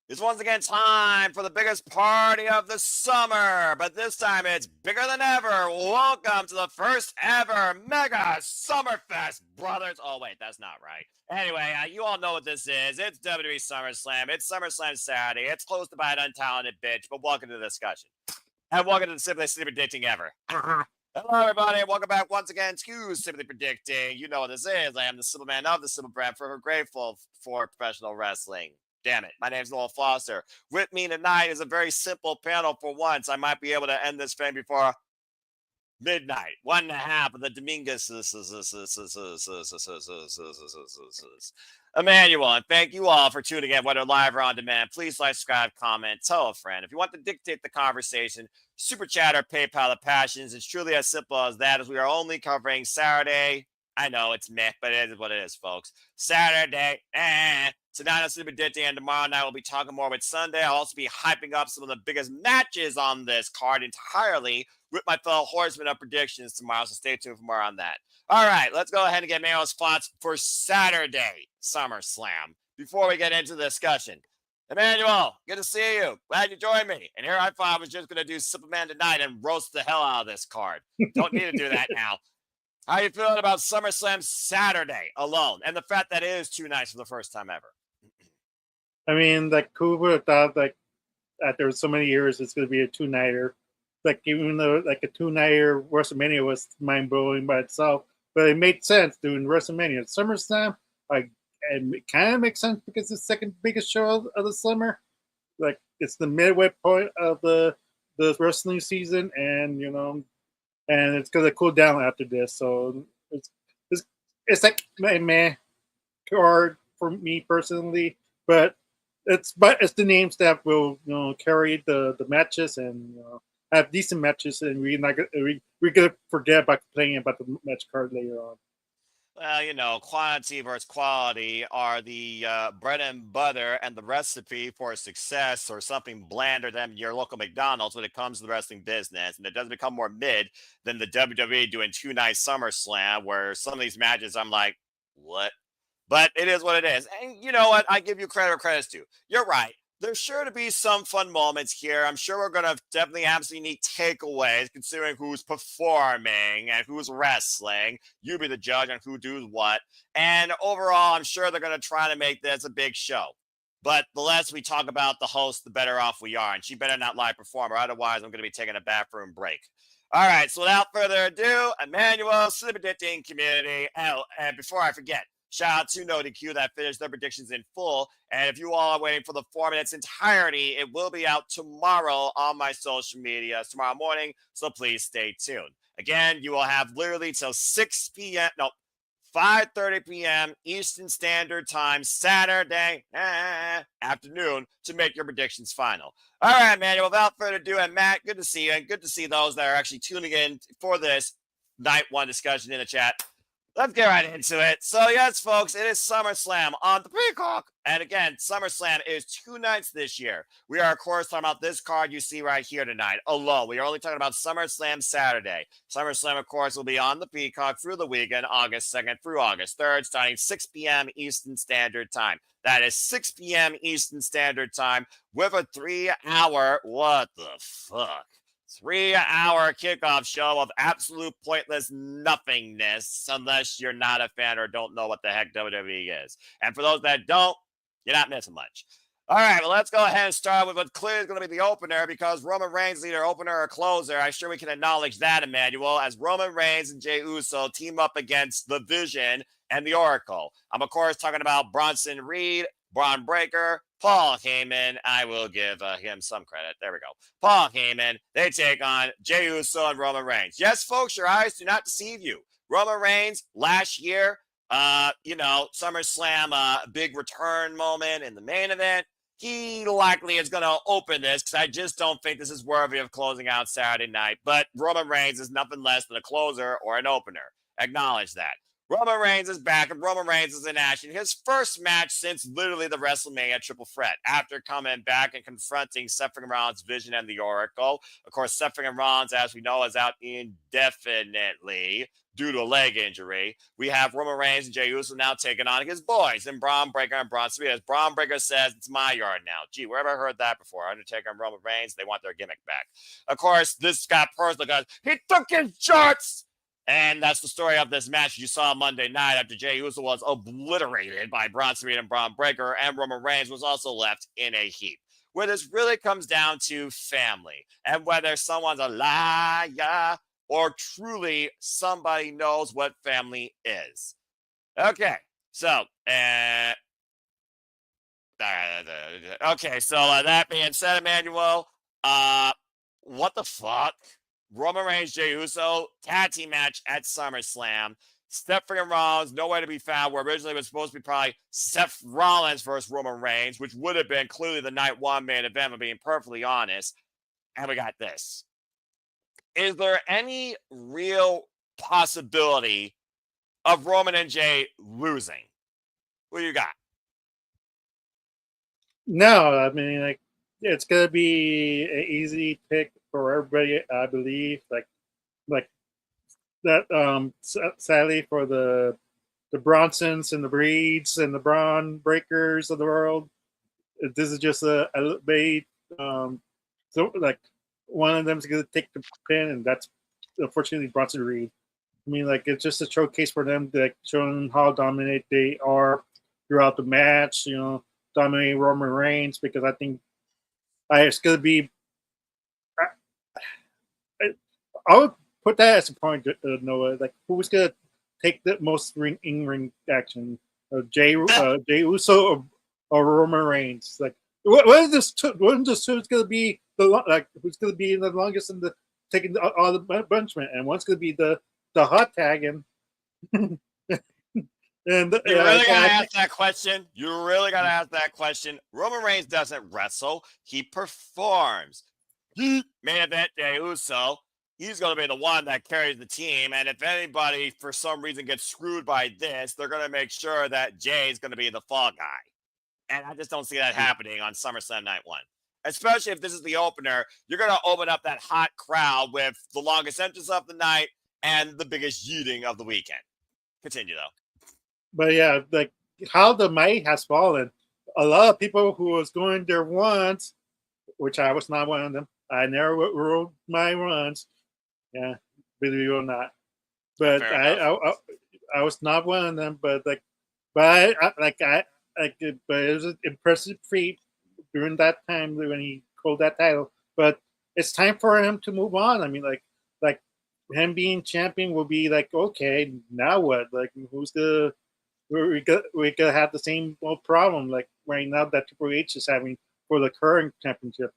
It's once again time for the biggest party of the summer, but this time it's bigger than ever. Welcome to the first ever Mega Summerfest, brothers. Oh, wait, that's not right. Anyway, you all know what this is. It's WWE SummerSlam. It's SummerSlam Saturday. It's hosted by an untalented bitch, but welcome to the discussion. And welcome to the Simply Predicting Ever. Hello, everybody, and welcome back once again to Simply Predicting. You know what this is. I am the simple man of the simple brand, forever grateful for professional wrestling. Damn it. My name's Noel Foster. With me tonight is a very simple panel for once. I might be able to end this thing before midnight. 1.5 of the Dominguez. Emmanuel, and thank you all for tuning in, whether live or on demand. Please like, subscribe, comment, tell a friend. If you want to dictate the conversation, super chat or PayPal the passions. It's truly as simple as that, as we are only covering Saturday. I know it's meh, but it is what it is, folks. Saturday, tonight on Super Ditty, and tomorrow night we'll be talking more with Sunday. I'll also be hyping up some of the biggest matches on this card entirely with my fellow horsemen of predictions tomorrow, so stay tuned for more on that. All right, let's go ahead and get Mayo's thoughts for Saturday SummerSlam before we get into the discussion. Emmanuel, good to see you. Glad you joined me. And here I thought I was just going to do Superman tonight and roast the hell out of this card. Don't need to do that now. How you feeling about SummerSlam Saturday alone, and the fact that it is 2 nights for the first time ever? I mean, like, who would have thought, like, after so many years, it's going to be a 2-nighter. Like, even though, like, a 2-nighter WrestleMania was mind-blowing by itself, but it made sense doing WrestleMania. SummerSlam, like, and it kind of makes sense because it's the second biggest show of the summer. Like, it's the midway point of the wrestling season, and, you know, and it's going to cool down after this. So it's like meh card for me personally, but it's the names that will, you know, carry the matches and, you know, have decent matches, and we're gonna forget about complaining about the match card later on. Well, you know, quantity versus quality are the bread and butter and the recipe for success, or something blander than your local McDonald's when it comes to the wrestling business. And it doesn't become more mid than the WWE doing 2 night SummerSlam, where some of these matches I'm like, what? But it is what it is. And you know what? I give you credit where credit's due. You're right. There's sure to be some fun moments here. I'm sure we're going to definitely have some unique takeaways considering who's performing and who's wrestling. You be the judge on who does what. And overall, I'm sure they're going to try to make this a big show. But the less we talk about the host, the better off we are. And she better not live perform, or otherwise I'm going to be taking a bathroom break. All right, so without further ado, Emmanuel, Slip Addicting Community. And before I forget, shout out to NoDQ that finished their predictions in full. And if you all are waiting for the form in its entirety, it will be out tomorrow on my social media tomorrow morning. So please stay tuned. Again, you will have literally till 6 p.m. No, 5:30 p.m. Eastern Standard Time, Saturday afternoon, to make your predictions final. All right, Manuel, without further ado, and Matt, good to see you, and good to see those that are actually tuning in for this night one discussion in the chat. Let's get right into it. So, yes, folks, it is SummerSlam on the Peacock. And again, SummerSlam is 2 nights this year. We are, of course, talking about this card you see right here tonight alone. We are only talking about SummerSlam Saturday. SummerSlam, of course, will be on the Peacock through the weekend, August 2nd through August 3rd, starting 6 p.m. Eastern Standard Time. That is 6 p.m. Eastern Standard Time with a 3-hour, what the fuck? 3-hour kickoff show of absolute pointless nothingness, unless you're not a fan or don't know what the heck WWE is. And for those that don't, you're not missing much. All right, well, let's go ahead and start with what clearly is going to be the opener, because Roman Reigns is either opener or closer. I'm sure we can acknowledge that, Emmanuel, as Roman Reigns and Jey Uso team up against the Vision and the Oracle. I'm, of course, talking about Bronson Reed, Braun Breaker, Paul Heyman. I will give him some credit. There we go. Paul Heyman. They take on Jey Uso and Roman Reigns. Yes, folks, your eyes do not deceive you. Roman Reigns last year, SummerSlam, big return moment in the main event. He likely is going to open this, because I just don't think this is worthy of closing out Saturday night. But Roman Reigns is nothing less than a closer or an opener. Acknowledge that. Roman Reigns is back, and Roman Reigns is in action. His first match since literally the WrestleMania Triple Threat, after coming back and confronting Seth Rollins' Vision and the Oracle. Of course, Seth Rollins, as we know, is out indefinitely due to a leg injury. We have Roman Reigns and Jey Uso now taking on his boys, and Braun Breaker and Bronson. As Braun Breaker says, it's my yard now. Gee, where have I heard that before? Undertaker and Roman Reigns, they want their gimmick back. Of course, this got personal because he took his shorts. And that's the story of this match you saw Monday night after Jey Uso was obliterated by Bronson and Braun Breaker, and Roman Reigns was also left in a heap. Where this really comes down to family and whether someone's a liar or truly somebody knows what family is. Okay, so that being said, Emmanuel, what the fuck? Roman Reigns, Jey Uso, tag team match at SummerSlam. Seth Rollins, nowhere to be found. Where originally it was supposed to be probably Seth Rollins versus Roman Reigns, which would have been clearly the night one main event, I'm being perfectly honest. And we got this. Is there any real possibility of Roman and Jey losing? What do you got? No, I mean, like, it's gonna be an easy pick for everybody, I believe. Like that. Sadly for the Bronsons and the Breeds and the Braun Breakers of the world, this is just a bait. So like one of them's gonna take the pin, and that's unfortunately Bronson Reed. I mean, like, it's just a showcase for them, like, showing how dominant they are throughout the match. You know, dominating Roman Reigns, because I think it's gonna be. I would put that as a point, Noah. Like, who's gonna take the most in-ring action? Jey Uso or Roman Reigns? Like, what is this? Who's gonna be who's gonna be the longest in the taking all the bunchment, and one's gonna be the hot tag, and and you really gotta ask that question. You really gotta ask that question. Roman Reigns doesn't wrestle; he performs. Main event, Jey Uso. He's going to be the one that carries the team. And if anybody, for some reason, gets screwed by this, they're going to make sure that Jay is going to be the fall guy. And I just don't see that happening on SummerSlam Night 1. Especially if this is the opener, you're going to open up that hot crowd with the longest entrance of the night and the biggest yeeting of the weekend. Continue, though. But yeah, like, how the might has fallen. A lot of people who was going there once, which I was not one of them. I never rode my runs. Yeah, believe it or not. But I was not one of them. But it was an impressive feat during that time when he held that title. But it's time for him to move on. I mean, like him being champion will be like, okay, now what? Like, who's the we could have the same old problem like right now that Triple H is having for the current championship.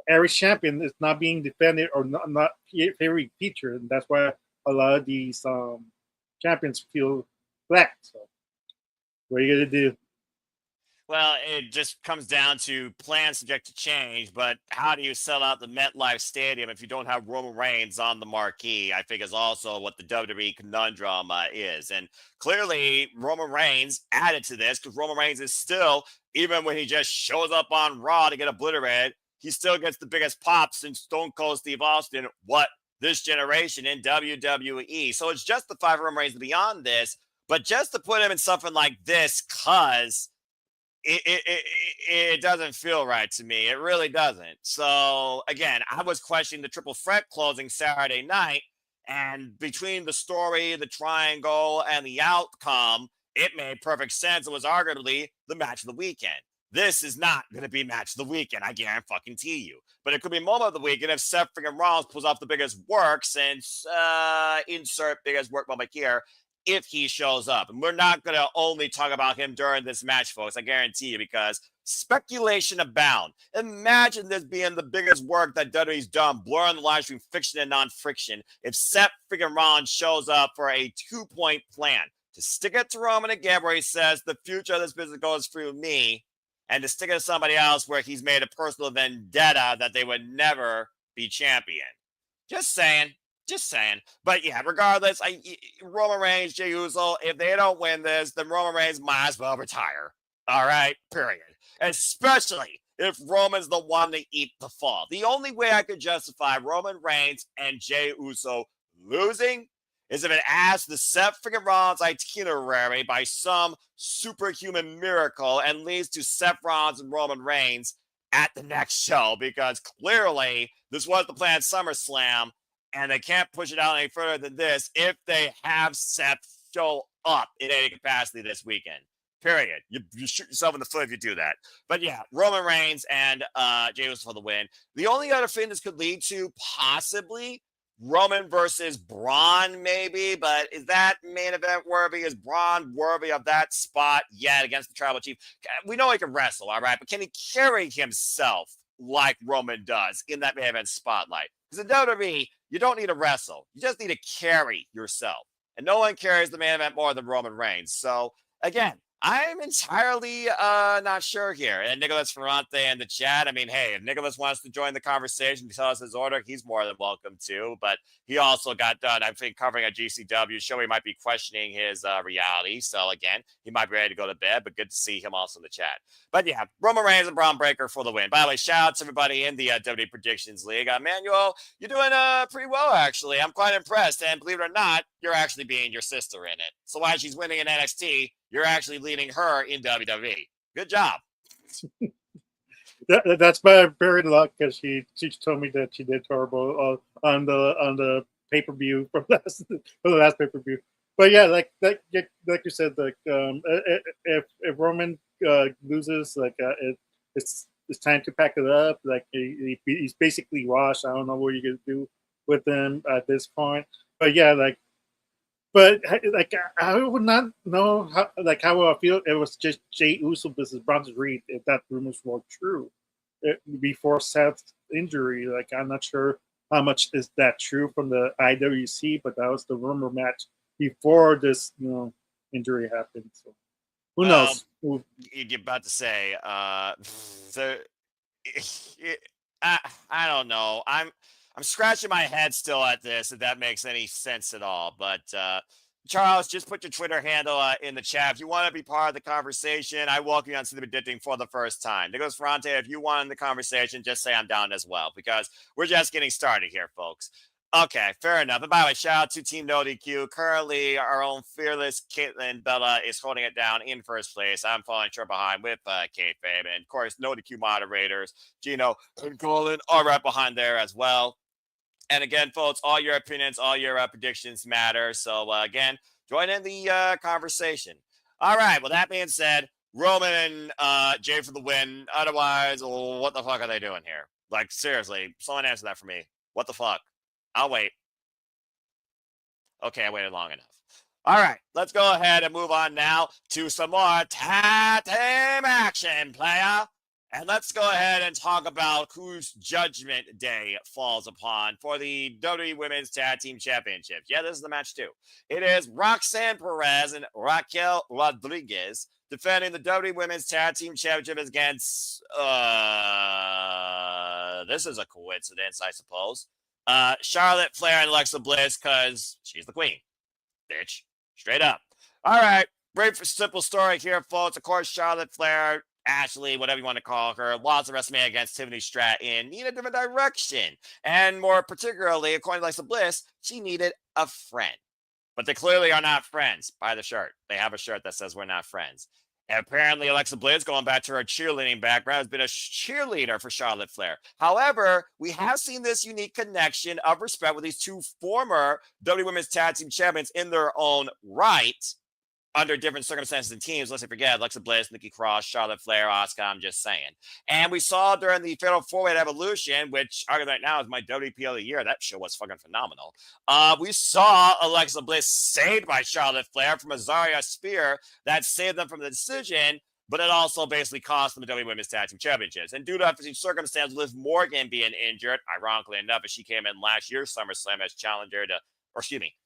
Every champion is not being defended or not very featured, and that's why a lot of these champions feel black. So, what are you gonna do? Well, it just comes down to plans subject to change, but how do you sell out the MetLife Stadium if you don't have Roman Reigns on the marquee? I think is also what the WWE conundrum is. And clearly, Roman Reigns added to this because Roman Reigns is still, even when he just shows up on Raw to get obliterated, he still gets the biggest pop since Stone Cold Steve Austin, this generation in WWE. So it's justified for Roman Reigns to be on this, but just to put him in something like this, because it doesn't feel right to me. It really doesn't. So again, I was questioning the triple threat closing Saturday night, and between the story, the triangle, and the outcome, it made perfect sense. It was arguably the match of the weekend. This is not going to be match of the weekend. I guarantee you. But it could be moment of the weekend if Seth freaking Rollins pulls off the biggest work since insert biggest work moment here if he shows up. And we're not going to only talk about him during this match, folks. I guarantee you, because speculation abound. Imagine this being the biggest work that WWE's done, blurring the lines between fiction and non-friction. If Seth freaking Rollins shows up for a 2-point plan to stick it to Roman again, where he says the future of this business goes through me, and to stick it to somebody else where he's made a personal vendetta that they would never be champion. Just saying. Just saying. But yeah, regardless, Roman Reigns, Jey Uso, if they don't win this, then Roman Reigns might as well retire. All right, period. Especially if Roman's the one to eat the fall. The only way I could justify Roman Reigns and Jey Uso losing is if it adds to the Seth freaking Rollins itinerary by some superhuman miracle and leads to Seth Rollins and Roman Reigns at the next show, because clearly this was the plan at SummerSlam, and they can't push it out any further than this if they have Seth show up in any capacity this weekend. Period. You shoot yourself in the foot if you do that. But yeah, Roman Reigns and Jey Uso for the win. The only other thing this could lead to possibly Roman versus Bron, maybe, but is that main event worthy? Is Bron worthy of that spot yet against the Tribal Chief? We know he can wrestle, all right, but can he carry himself like Roman does in that main event spotlight? Because in WWE, you don't need to wrestle. You just need to carry yourself. And no one carries the main event more than Roman Reigns. So, again, I'm entirely not sure here. And Nicholas Ferrante in the chat, I mean, hey, if Nicholas wants to join the conversation to tell us his order, he's more than welcome to. But he also got done, I think, covering a GCW show. He might be questioning his reality. So, again, he might be ready to go to bed, but good to see him also in the chat. But, yeah, Roman Reigns and Braun Breaker for the win. By the way, shout out to everybody in the WWE Predictions League. Manuel, you're doing pretty well, actually. I'm quite impressed. And believe it or not, you're actually being your sister in it. So while she's winning in NXT, you're actually leading her in WWE. Good job. That's my very luck, because she told me that she did horrible on the pay-per-view from the last pay-per-view. But yeah, like you said, like if Roman loses, like it's time to pack it up. Like he's basically washed. I don't know what you're gonna do with him at this point. But yeah, But like I would not know how I feel it was just Jey Uso versus Bronson Reed if that rumors were true before Seth's injury. Like I'm not sure how much is that true from the IWC, but that was the rumor match before this injury happened. So who knows? You're about to say I don't know. I'm scratching my head still at this, if that makes any sense at all. But Charles, just put your Twitter handle in the chat. If you want to be part of the conversation, I welcome you on City Predicting for the first time. Nicholas Ferrante, if you want in the conversation, just say I'm down as well, because we're just getting started here, folks. Okay, fair enough. And by the way, shout out to Team No DQ. Currently, our own fearless Caitlin Bella is holding it down in first place. I'm falling short behind with Kayfabe. And of course, No DQ moderators, Gino and Colin are right behind there as well. And again, folks, all your opinions, all your predictions matter. So, again, join in the conversation. All right. Well, that being said, Roman and Jay for the win. Otherwise, what the fuck are they doing here? Like, seriously, someone answer that for me. What the fuck? I'll wait. Okay, I waited long enough. All right. Let's go ahead and move on now to some more tag team action, player. And let's go ahead and talk about whose Judgment Day falls upon for the WWE Women's Tag Team Championship. Yeah, this is the match too. It is Roxanne Perez and Raquel Rodriguez defending the WWE Women's Tag Team Championship against, this is a coincidence, I suppose, Charlotte Flair and Alexa Bliss, because she's the queen, bitch. Straight up. All right. Brief, simple story here, folks. Of course, Charlotte Flair, Ashley, whatever you want to call her, lost the WrestleMania against Tiffany Stratton, needed a different direction. And more particularly, according to Alexa Bliss, she needed a friend. But they clearly are not friends. Buy the shirt. They have a shirt that says we're not friends. And apparently, Alexa Bliss, going back to her cheerleading background, has been a cheerleader for Charlotte Flair. However, we have seen this unique connection of respect with these two former WWE Women's Tag Team Champions in their own right, under different circumstances and teams. Let's not forget Alexa Bliss, Nikki Cross, Charlotte Flair, Asuka. I'm just saying. And we saw during the Fatal 4-Way Evolution, which arguably right now is my WPL of the year. That show was fucking phenomenal. We saw Alexa Bliss saved by Charlotte Flair from a Zarya Spear that saved them from the decision, but it also basically cost them the WWE Women's Tag Team Championships. And due to unforeseen circumstances, Liv Morgan being injured, ironically enough, as she came in last year's SummerSlam as challenger to,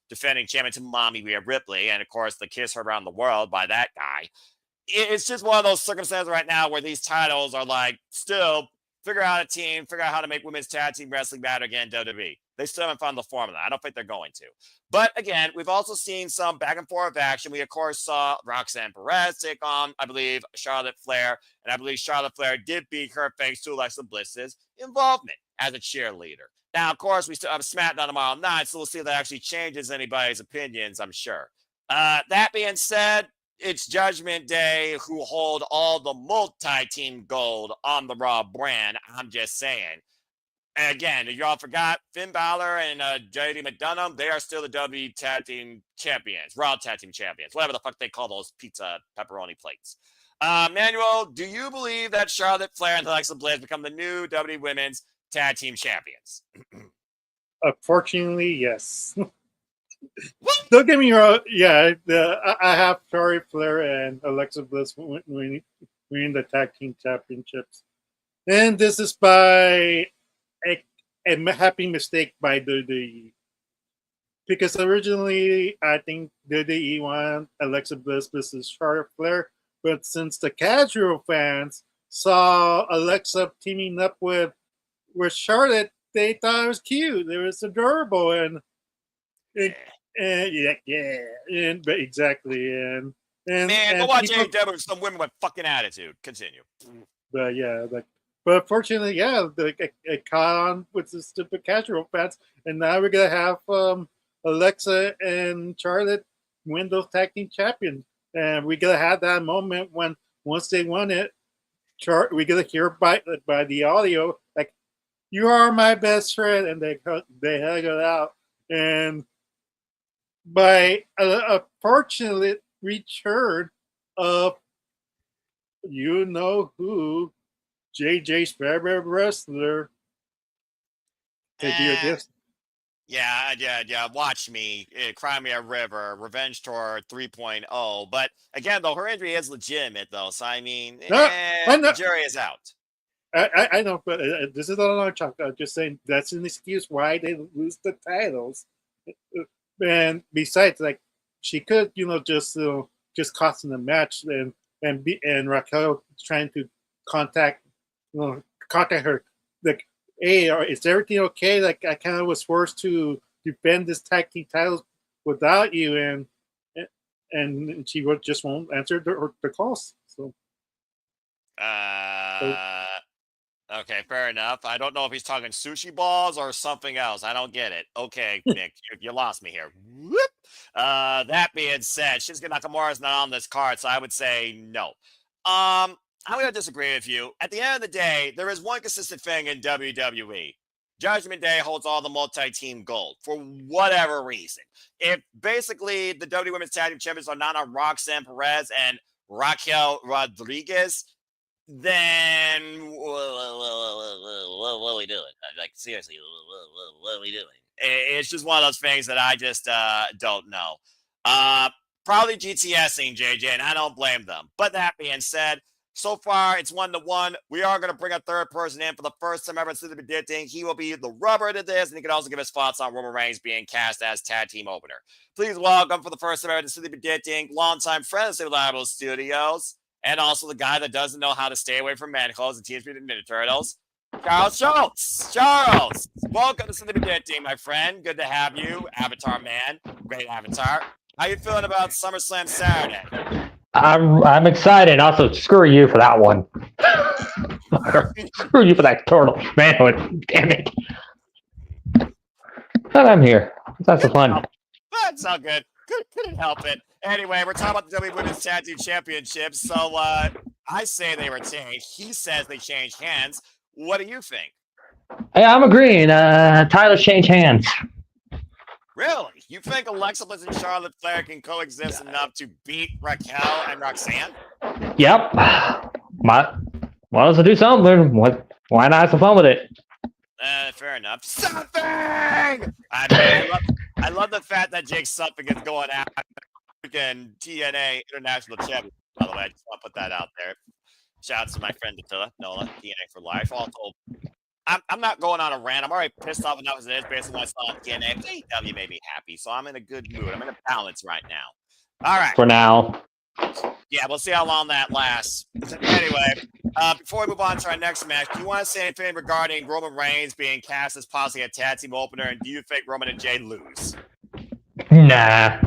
defending champion to Mommy Rhea Ripley, and of course the kiss her around the world by that guy. It's just one of those circumstances right now where these titles are like still figure out a team, figure out how to make women's tag team wrestling better again, WWE. They still haven't found the formula. I don't think they're going to. But again, we've also seen some back and forth action. We, of course, saw Roxanne Perez take on, I believe, Charlotte Flair. And I believe Charlotte Flair did beat her thanks to Alexa Bliss's involvement as a cheerleader. Now, of course, we still have SmackDown tomorrow night, so we'll see if that actually changes anybody's opinions, I'm sure. That being said, it's Judgment Day who hold all the multi-team gold on the Raw brand. I'm just saying. And again, if y'all forgot, Finn Balor and Jade McDonough, they are still the WWE Tag Team Champions, Raw Tag Team Champions, whatever the fuck they call those pizza pepperoni plates. Manuel, do you believe that Charlotte Flair and Alexa Bliss become the new WWE Women's Tag Team Champions? Unfortunately, yes. Don't get me wrong. Yeah, I have Charlotte Flair and Alexa Bliss winning the tag team championships, and this is by a happy mistake by WWE, because originally I think WWE wanted Alexa Bliss versus Charlotte Flair, but since the casual fans saw Alexa teaming up with Charlotte, they thought it was cute. It was adorable, and exactly, and man, go watch AEW with some women with fucking attitude. Continue. But yeah, but fortunately, yeah, it caught on with the stupid casual fans, and now we're gonna have Alexa and Charlotte win those tag team champions, and we're gonna have that moment when once they won it, we're gonna hear by the audio like, "You are my best friend," and they hug it out, and by a fortunate return of you know who, JJ's favorite wrestler. Yeah. Watch me. Cry Me a River, Revenge Tour 3.0. But again, though, her injury is legitimate, though. So, I mean, the jury is out. I know, but this is not another talk. I'm just saying that's an excuse why they lose the titles. And besides, like, she could, just cost in the match, and Raquel trying to contact her, like, hey, is everything okay? Like, I kind of was forced to defend this tag team titles without you, and she just won't answer the calls. So. Okay, fair enough. I don't know if he's talking sushi balls or something else. I don't get it. Okay, Nick, you lost me here. Whoop. That being said, Shinsuke Nakamura is not on this card, so I would say no. I'm going to disagree with you. At the end of the day, there is one consistent thing in WWE. Judgment Day holds all the multi-team gold for whatever reason. If basically the WWE Women's Tag Team Champions are not on Roxanne Perez and Raquel Rodriguez, then what are we doing? Like, seriously, what are we doing? It's just one of those things that I just don't know. Probably GTSing, JJ, and I don't blame them. But that being said, so far it's 1-1. We are going to bring a third person in for the first time ever in the predicting. He will be the rubber to this, and he can also give his thoughts on Roman Reigns being cast as tag team opener. Please welcome for the first time ever in the predicting, longtime friend of Reliable Studios, and also the guy that doesn't know how to stay away from manacles and Teenage Mutant Ninja Turtles, Charles Schultz. Charles, welcome to the predicting, my friend. Good to have you, Avatar Man. Great Avatar. How you feeling about SummerSlam Saturday? I'm excited. Also, screw you for that one. Screw you for that turtle, man. Damn it. But I'm here. That's fun. That's all good. Couldn't help it. Anyway, we're talking about the WWE Women's Tag Team Championships. So I say they retain. He says they changed hands. What do you think? Yeah, I'm agreeing. Tyler's changed hands. Really? You think Alexa Bliss and Charlotte Flair can coexist enough to beat Raquel and Roxanne? Yep. Might as well do something. Why not have some fun with it? Fair enough. Something! I love the fact that Jake Something is going after freaking TNA International Champion. By the way, I just want to put that out there. Shout out to my friend Nola, TNA for life. Also, I'm not going on a rant. I'm already pissed off enough as it is based on what I saw on TNA. AEW made me happy, so I'm in a good mood. I'm in a balance right now. All right. For now. Yeah, we'll see how long that lasts. Anyway, before we move on to our next match, do you want to say anything regarding Roman Reigns being cast as possibly a tag team opener, and do you think Roman and Jade lose? Nah.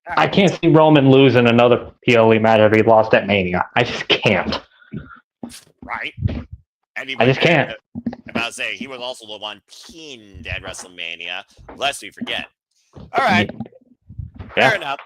I can't see Roman losing another PLE match after he lost at Mania. I just can't. Right? And I just can't. I'm about to say, he was also the one pinned at WrestleMania, lest we forget. All right. Yeah. Fair enough.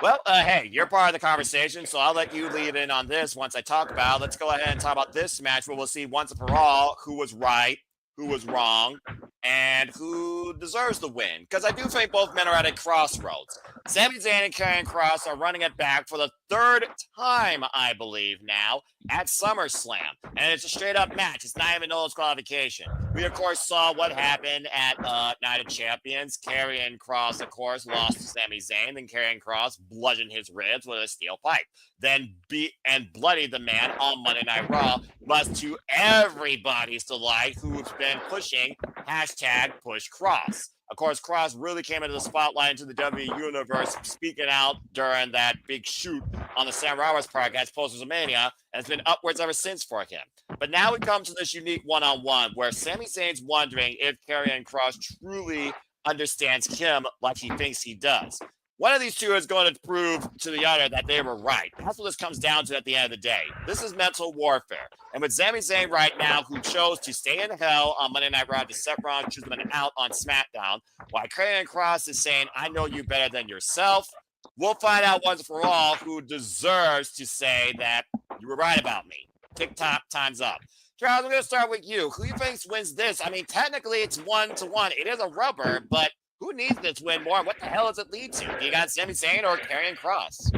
Well, hey, you're part of the conversation, so I'll let you lead in on this once I talk about it. Let's go ahead and talk about this match where we'll see once and for all who was right, who was wrong, and who deserves the win. Because I do think both men are at a crossroads. Sami Zayn and Karrion Kross are running it back for the third time, I believe now, at SummerSlam. And it's a straight-up match. It's not even no disqualification. We, of course, saw what happened at Night of Champions. Karrion Kross, of course, lost to Sami Zayn. Then Karrion Kross bludgeoned his ribs with a steel pipe. Then beat and bloodied the man on Monday Night Raw, much to everybody's delight who's been pushing #PushKross. Of course, Kross really came into the spotlight into the WWE Universe, speaking out during that big shoot on the Sam Roberts podcast post-WrestleMania, and it's been upwards ever since for him. But now we come to this unique one-on-one where Sami Zayn's wondering if Karrion Kross truly understands him like he thinks he does. One of these two is going to prove to the other that they were right. That's what this comes down to at the end of the day. This is mental warfare. And with Sami Zayn right now, who chose to stay in hell on Monday Night Raw to set Braun Strowman out on SmackDown, while Karrion Kross is saying, I know you better than yourself, we'll find out once for all who deserves to say that you were right about me. TikTok, time's up. Charles, I'm going to start with you. Who do you think wins this? I mean, technically it's 1-1. It is a rubber, but who needs this win more? What the hell does it lead to? Do you got Sami Zayn or Karrion Kross?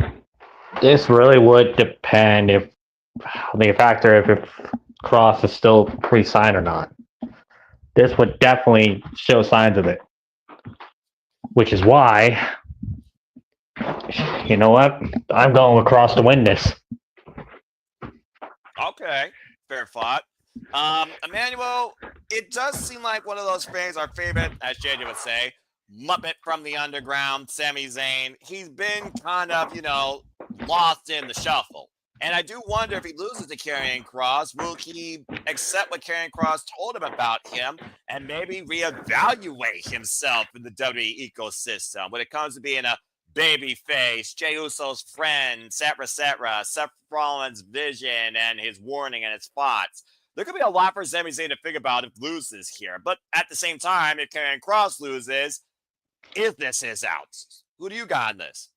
This really would depend if Kross is still pre-signed or not. This would definitely show signs of it. Which is why, you know what? I'm going with Kross to win this. Okay, fair thought. Emmanuel, it does seem like one of those things, our favorite, as JJ would say, Muppet from the underground, Sami Zayn. He's been kind of, lost in the shuffle. And I do wonder if he loses to Karrion Kross, will he accept what Karrion Kross told him about him and maybe reevaluate himself in the WWE ecosystem when it comes to being a babyface, Jey Uso's friend, etc., Seth Rollins' vision and his warning and his thoughts. There could be a lot for Sami Zayn to think about if loses here. But at the same time, if Karrion Kross loses, is this his out? Who do you got in this?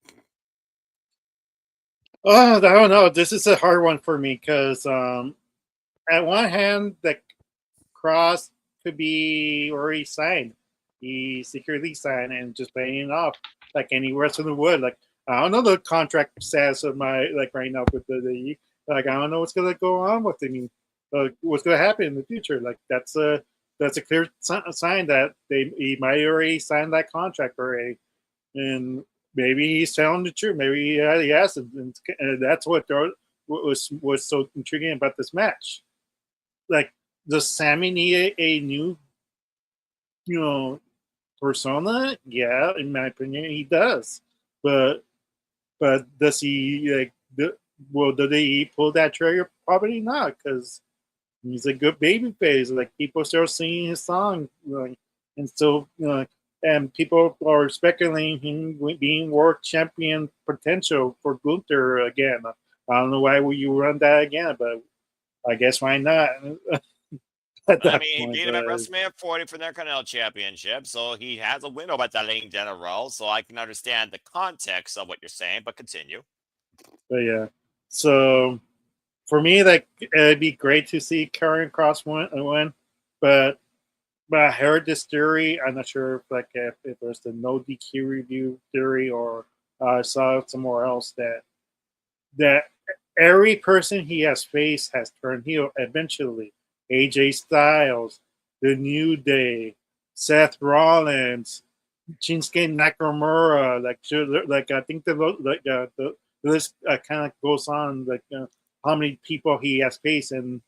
Oh, I don't know. This is a hard one for me because at one hand, the Kross could be already signed. He secretly signed and just paying it off like any wrestler would. Like, I don't know the contract status of my right now with the I don't know what's gonna go on with it. I mean, what's gonna happen in the future? Like that's a clear sign that he might already signed that contract already, and maybe he's telling the truth. Maybe he has, and that's what was so intriguing about this match. Like, does Sami need a new, persona? Yeah, in my opinion, he does. But does he will he pull that trigger? Probably not, because he's a good baby face. Like, people start singing his song, and so and people are speculating him being world champion potential for Gunther again. I don't know why would you run that again, but I guess why not? I mean, he beat him at WrestleMania 40 for their Continental Championship, so he has a win over that in a row. So I can understand the context of what you're saying, but continue. But yeah, so for me, it'd be great to see Karrion Kross win, but I heard this theory. I'm not sure if there's the no DQ review theory or I saw it somewhere else that every person he has faced has turned heel eventually. AJ Styles, The New Day, Seth Rollins, Shinsuke Nakamura. I think the list kind of goes on. How many people he has faced and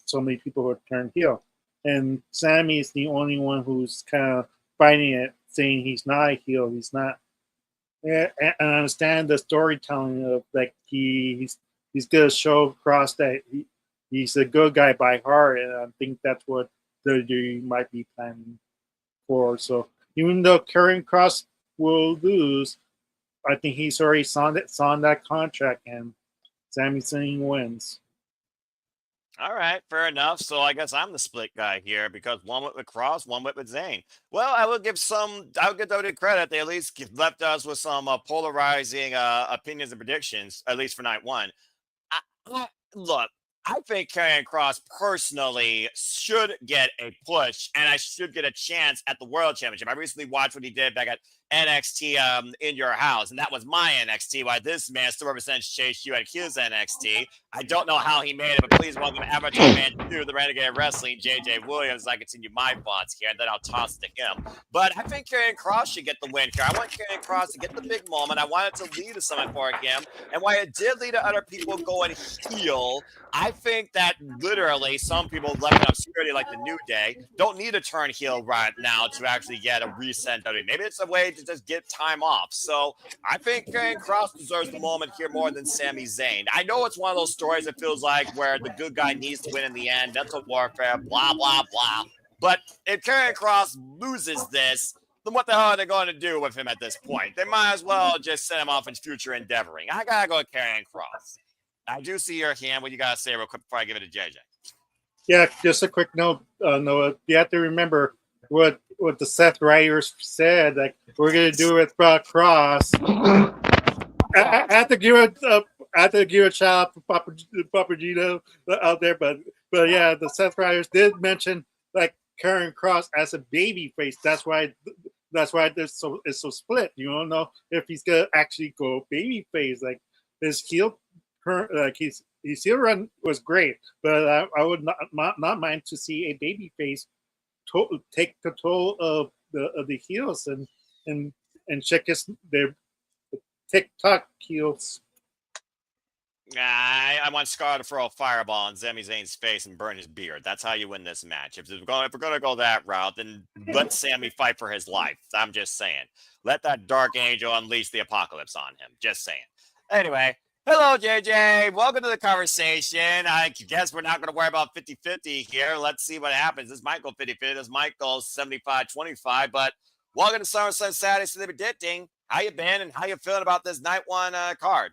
so many people who have turned heel. And Sami is the only one who's kind of fighting it, saying he's not a heel. He's not. and I understand the storytelling of like he's gonna show Kross that he's a good guy by heart, and I think that's what WWE might be planning for. So even though Karrion Kross will lose, I think he's already signed that contract, and Sami Zayn wins. All right, fair enough. So I guess I'm the split guy here because one went with Kross, one went with Zayn. Well, I will give WWE credit. They at least left us with some polarizing opinions and predictions, at least for night one. Look, I think Karrion Kross personally should get a push and I should get a chance at the World Championship. I recently watched what he did back at NXT in your house, and that was my NXT. Why this man still represents Chase U at his NXT. I don't know how he made it, but please welcome Avatar Man 2, the Renegade Wrestling, JJ Williams. I continue my thoughts here, and then I'll toss to him. But I think Karrion Kross should get the win here. I want Karrion Kross to get the big moment. I want it to lead to something for him. And while it did lead to other people going heel, I think that literally some people left in obscurity, like the New Day, don't need to turn heel right now to actually get a reset. Maybe it's a way to just get time off. So I think Karrion Kross deserves the moment here more than Sami Zayn. I know it's one of those stories that feels like where the good guy needs to win in the end, mental warfare, blah, blah, blah. But if Karrion Kross loses this, then what the hell are they going to do with him at this point? They might as well just send him off in future endeavoring. I got to go with Karrion Kross. I do see your hand. What you got to say real quick before I give it to JJ? Yeah, just a quick note, Noah. You have to remember what the Seth Riders said. Like we're gonna do it with Kross. I have to give a shout out to Papa Gino out there, but yeah, the Seth Riders did mention like Karrion Kross as a baby face. That's why it's so split. You don't know if he's gonna actually go baby face. Like his heel, like his heel run was great, but I would not mind to see a baby face take control of the heels and check their TikTok heels. I want Scar to throw a fireball on Sami Zayn's face and burn his beard. That's how you win this match. If we're going to go that route, then let Sami fight for his life. I'm just saying. Let that dark angel unleash the apocalypse on him. Just saying. Anyway, hello, JJ. Welcome to the conversation. I guess we're not going to worry about 50-50 here. Let's see what happens. This might go 50-50. This might go 75-25. But welcome to SummerSlam Saturday. So predicting. How you been and how you feeling about this night one card?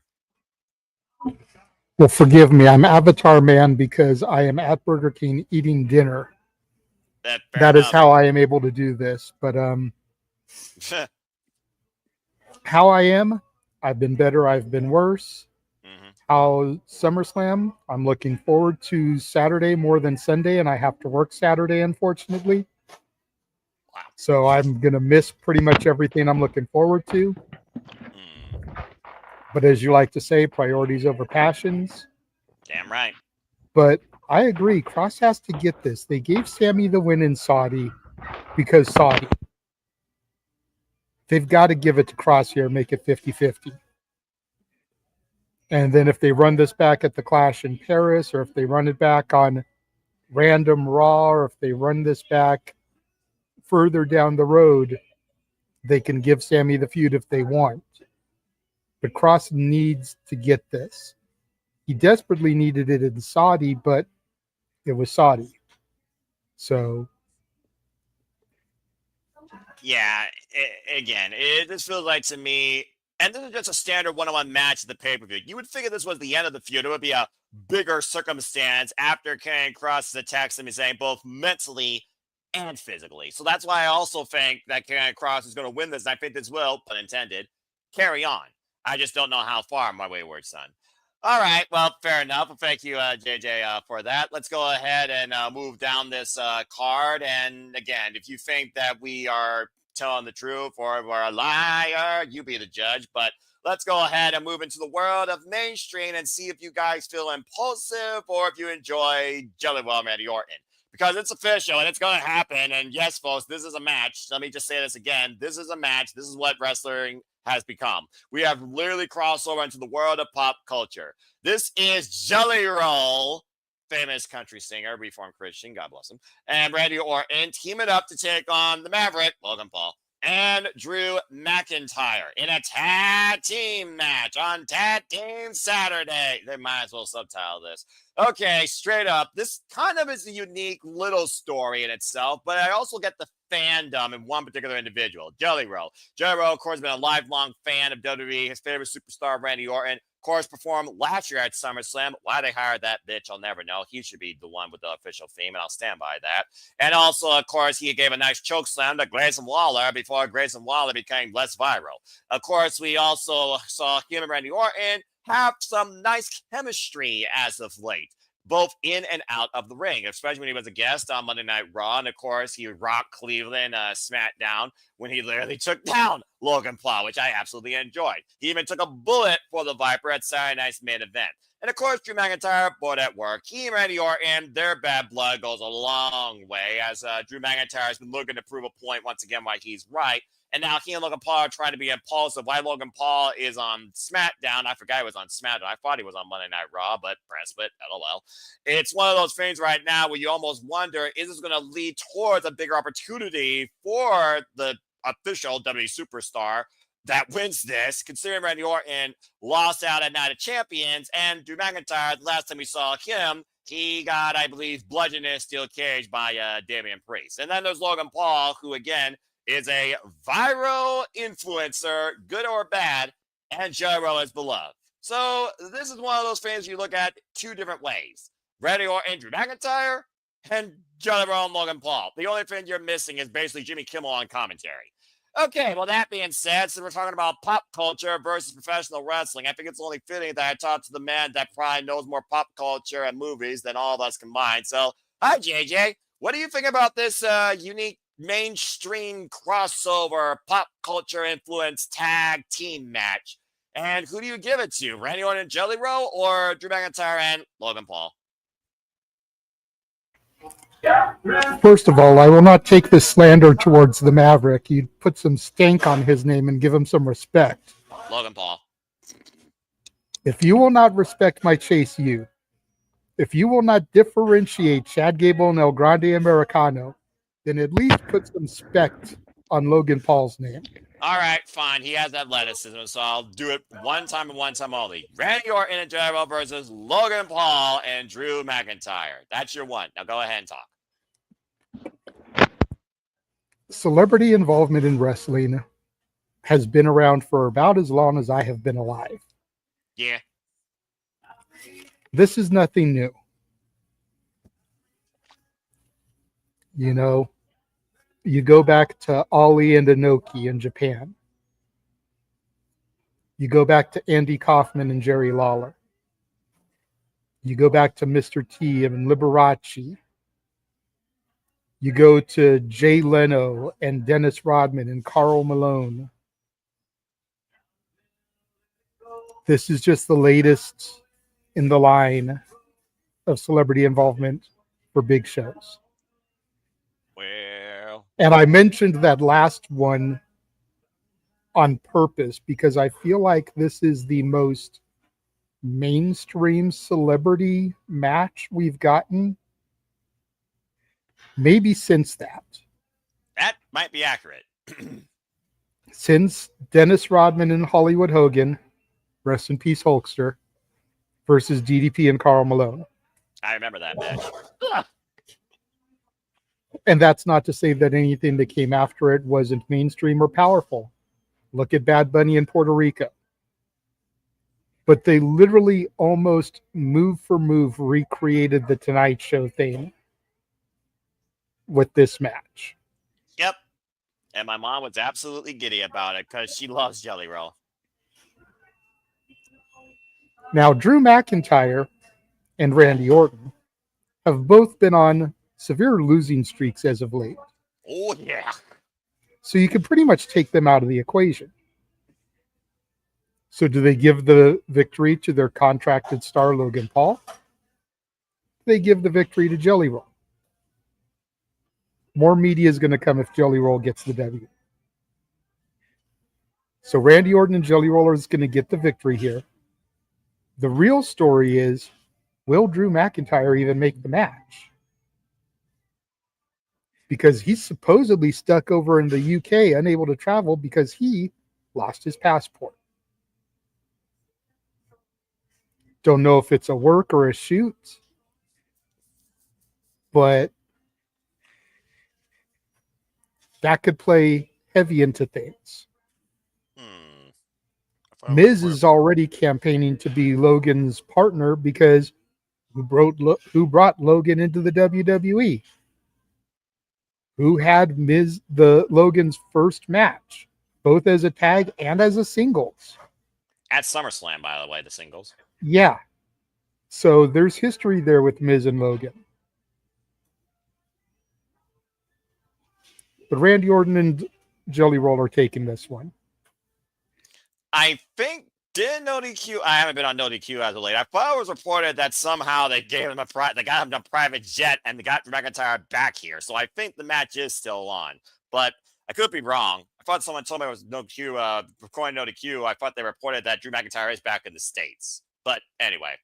Well, forgive me. I'm Avatar Man because I am at Burger King eating dinner. That is how I am able to do this. But how I am, I've been better, I've been worse. Mm-hmm. How SummerSlam, I'm looking forward to Saturday more than Sunday, and I have to work Saturday, unfortunately. Wow. So I'm going to miss pretty much everything I'm looking forward to. But as you like to say, priorities over passions. Damn right. But I agree. Kross has to get this. They gave Sami the win in Saudi because Saudi. They've got to give it to Kross here and make it 50-50. And then if they run this back at the Clash in Paris, or if they run it back on Random Raw, or if they run this back further down the road, they can give Sami the feud if they want. But Kross needs to get this. He desperately needed it in Saudi, but it was Saudi. So. Yeah, this feels like to me, and this is just a standard one-on-one match at the pay-per-view. You would figure this was the end of the feud. It would be a bigger circumstance after Karrion Kross attacks Sami Zayn, both mentally and physically. So that's why I also think that Karrion Kross is going to win this. And I think this will, pun intended, carry on. I just don't know how far, my wayward son. All right, well, fair enough. Well, thank you, JJ, for that. Let's go ahead and move down this card. And again, if you think that we are telling the truth or we're a liar, you be the judge. But let's go ahead and move into the world of mainstream and see if you guys feel impulsive or if you enjoy Jelly Well Randy Orton. Because it's official and it's going to happen. And yes, folks, this is a match. Let me just say this again. This is a match. This is what wrestling has become. We have literally crossed over into the world of pop culture. This is Jelly Roll, famous country singer, Reformed Christian, God bless him, and Randy Orton teaming up to take on the Maverick, Logan Paul. and Drew McIntyre in a tag team match on Tag Team Saturday. They might as well subtitle this. Okay, straight up, this kind of is a unique little story in itself, but I also get the fandom in one particular individual, Jelly Roll. Jelly Roll, of course, has been a lifelong fan of WWE. His favorite superstar, Randy Orton, of course, performed last year at SummerSlam. Why they hired that bitch, I'll never know. He should be the one with the official theme, and I'll stand by that. And also, of course, he gave a nice choke slam to Grayson Waller before Grayson Waller became less viral. Of course, we also saw him and Randy Orton have some nice chemistry as of late, both in and out of the ring, especially when he was a guest on Monday Night Raw. And of course, he rocked Cleveland SmackDown when he literally took down Logan Paul, which I absolutely enjoyed. He even took a bullet for the Viper at Saturday Night's main event. And of course, Drew McIntyre, bored at work. He and Randy Orton, their bad blood goes a long way, as Drew McIntyre has been looking to prove a point once again why he's right. And now he and Logan Paul are trying to be impulsive. Why Logan Paul is on SmackDown. I forgot he was on SmackDown. I thought he was on Monday Night Raw, but press it, LOL. It's one of those things right now where you almost wonder, is this going to lead towards a bigger opportunity for the official WWE superstar that wins this, considering Randy Orton lost out at Night of Champions, and Drew McIntyre, the last time we saw him, he got, I believe, bludgeoned in a steel cage by Damian Priest. And then there's Logan Paul, who, again, is a viral influencer, good or bad, and Jelly is beloved. So this is one of those things you look at two different ways. Randy Orton, Drew McIntyre, and Jelly and Logan Paul. The only thing you're missing is basically Jimmy Kimmel on commentary. Okay, well, that being said, since we're talking about pop culture versus professional wrestling, I think it's only fitting that I talk to the man that probably knows more pop culture and movies than all of us combined. So, hi, JJ. What do you think about this unique mainstream crossover pop culture influence tag team match? And who do you give it to? Randy Orton and Jelly Roll, or Drew McIntyre and Logan Paul? First of all, I will not take this slander towards the Maverick. You put some stank on his name and give him some respect. Logan Paul. If you will not respect my Chase U, if you will not differentiate Chad Gable and El Grande Americano, then at least put some respect on Logan Paul's name. All right, fine. He has athleticism, so I'll do it one time and one time only. Randy Orton and Jelly Roll versus Logan Paul and Drew McIntyre. That's your one. Now go ahead and talk. Celebrity involvement in wrestling has been around for about as long as I have been alive. Yeah. This is nothing new. You know, you go back to Ali and Inoki in Japan. You go back to Andy Kaufman and Jerry Lawler. You go back to Mr. T and Liberace. You go to Jay Leno and Dennis Rodman and Karl Malone. This is just the latest in the line of celebrity involvement for big shows. Well, and I mentioned that last one on purpose because I feel like this is the most mainstream celebrity match we've gotten maybe since that. That might be accurate. Since Dennis Rodman and Hollywood Hogan, rest in peace Hulkster, versus DDP and Karl Malone. I remember that match. And that's not to say that anything that came after it wasn't mainstream or powerful. Look at Bad Bunny in Puerto Rico. But they literally almost move for move recreated the Tonight Show thing with this match. Yep. And my mom was absolutely giddy about it because she loves Jelly Roll. Now, Drew McIntyre and Randy Orton have both been on severe losing streaks as of late. Oh, yeah. So you can pretty much take them out of the equation. So do they give the victory to their contracted star, Logan Paul? They give the victory to Jelly Roll. More media is going to come if Jelly Roll gets the W. So Randy Orton and Jelly Roll is going to get the victory here. The real story is, will Drew McIntyre even make the match? because he's supposedly stuck over in the UK, unable to travel because he lost his passport. Don't know if it's a work or a shoot, but that could play heavy into things. Miz is already campaigning to be Logan's partner because who brought Logan into the WWE? Who had Logan's first match, both as a tag and as a singles? At SummerSlam, by the way, the singles. Yeah. So there's history there with Miz and Logan. But Randy Orton and Jelly Roll are taking this one. I think, didn't No DQ, I haven't been on No DQ as of late. I thought it was reported that somehow they gave him they got him a private jet and they got McIntyre back here. So I think the match is still on, but I could be wrong. I thought someone told me it was No DQ, recording No DQ. I thought they reported that Drew McIntyre is back in the States. But anyway.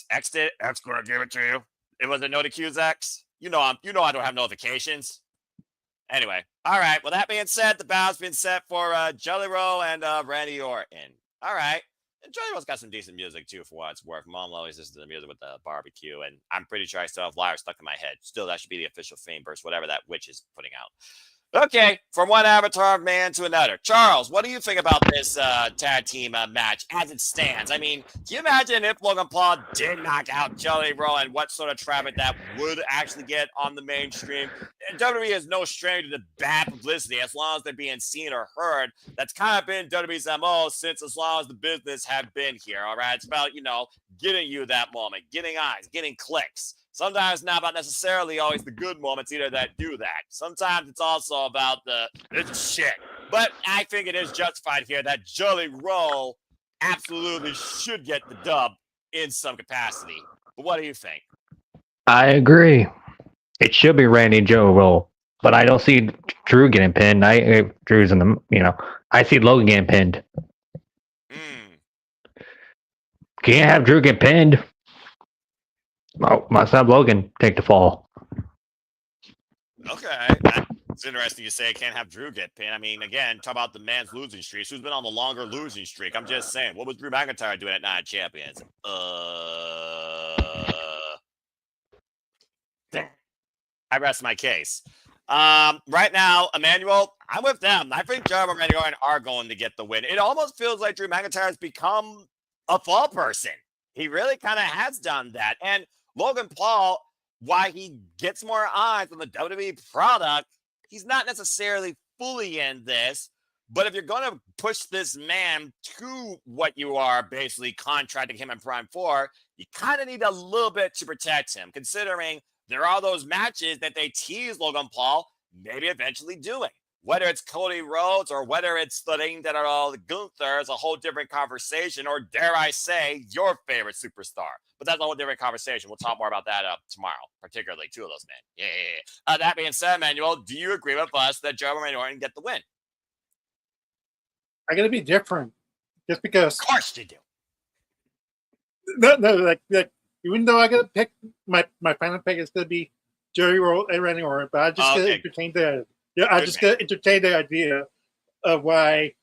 X did. X gonna give it to you. It was a No DQ's X. You know I don't have notifications. Anyway, all right. Well, that being said, the bow's been set for Jelly Roll and Randy Orton. All right. And Jelly Roll's got some decent music, too, for what it's worth. Mom always listens to the music with the barbecue, and I'm pretty sure I still have Liar stuck in my head. Still, that should be the official theme verse, whatever that witch is putting out. Okay, from one Avatar man to another. Charles, what do you think about this tag team match as it stands? I mean, can you imagine if Logan Paul did knock out Jelly Roll and what sort of traffic that would actually get on the mainstream? And WWE is no stranger to bad publicity as long as they're being seen or heard. That's kind of been WWE's MO since as long as the business have been here, all right? It's about, getting you that moment, getting eyes, getting clicks. Sometimes not about necessarily always the good moments either that do that. Sometimes it's also about it's shit. But I think it is justified here that Jelly Roll absolutely should get the dub in some capacity. But what do you think? I agree. It should be Randy and Joe Roll, but I don't see Drew getting pinned. Drew's in the, I see Logan getting pinned. Can't have Drew get pinned. Oh, must have Logan take the fall. Okay. It's interesting you say can't have Drew get pinned. I mean, again, talk about the man's losing streak. Who's been on the longer losing streak? I'm just saying. What was Drew McIntyre doing at Night Champions? I rest my case. Right now, Emmanuel, I'm with them. I think Jarrett and Randy Orton are going to get the win. It almost feels like Drew McIntyre has become a fall person. He really kind of has done that. And Logan Paul, why he gets more eyes on the WWE product, he's not necessarily fully in this. But if you're going to push this man to what you are basically contracting him in Prime for, you kind of need a little bit to protect him, considering there are those matches that they tease Logan Paul maybe eventually doing. Whether it's Cody Rhodes or whether it's the thing that are all the Gunther is a whole different conversation, or dare I say, your favorite superstar. But that's a whole different conversation. We'll talk more about that tomorrow, particularly two of those men. Yeah. That being said, Manuel, do you agree with us that Joe and Orton get the win? I gotta be different, just because. Of course you do. No, like even though I gotta pick my final pick is gonna be Jerry Roll and Randy Orton, but I just gotta entertain the. Yeah, I just gotta entertain the idea of why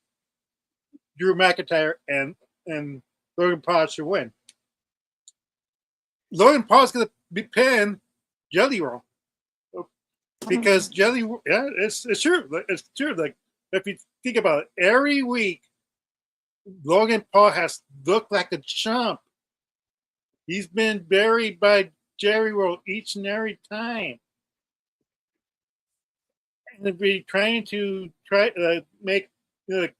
Drew McIntyre and Logan Paul should win. Logan Paul's gonna be pinned Jelly Roll because Jelly. Yeah, it's true. It's true. Like if you think about it, every week Logan Paul has looked like a chump. He's been buried by Jerry Roll each and every time. And be trying to make like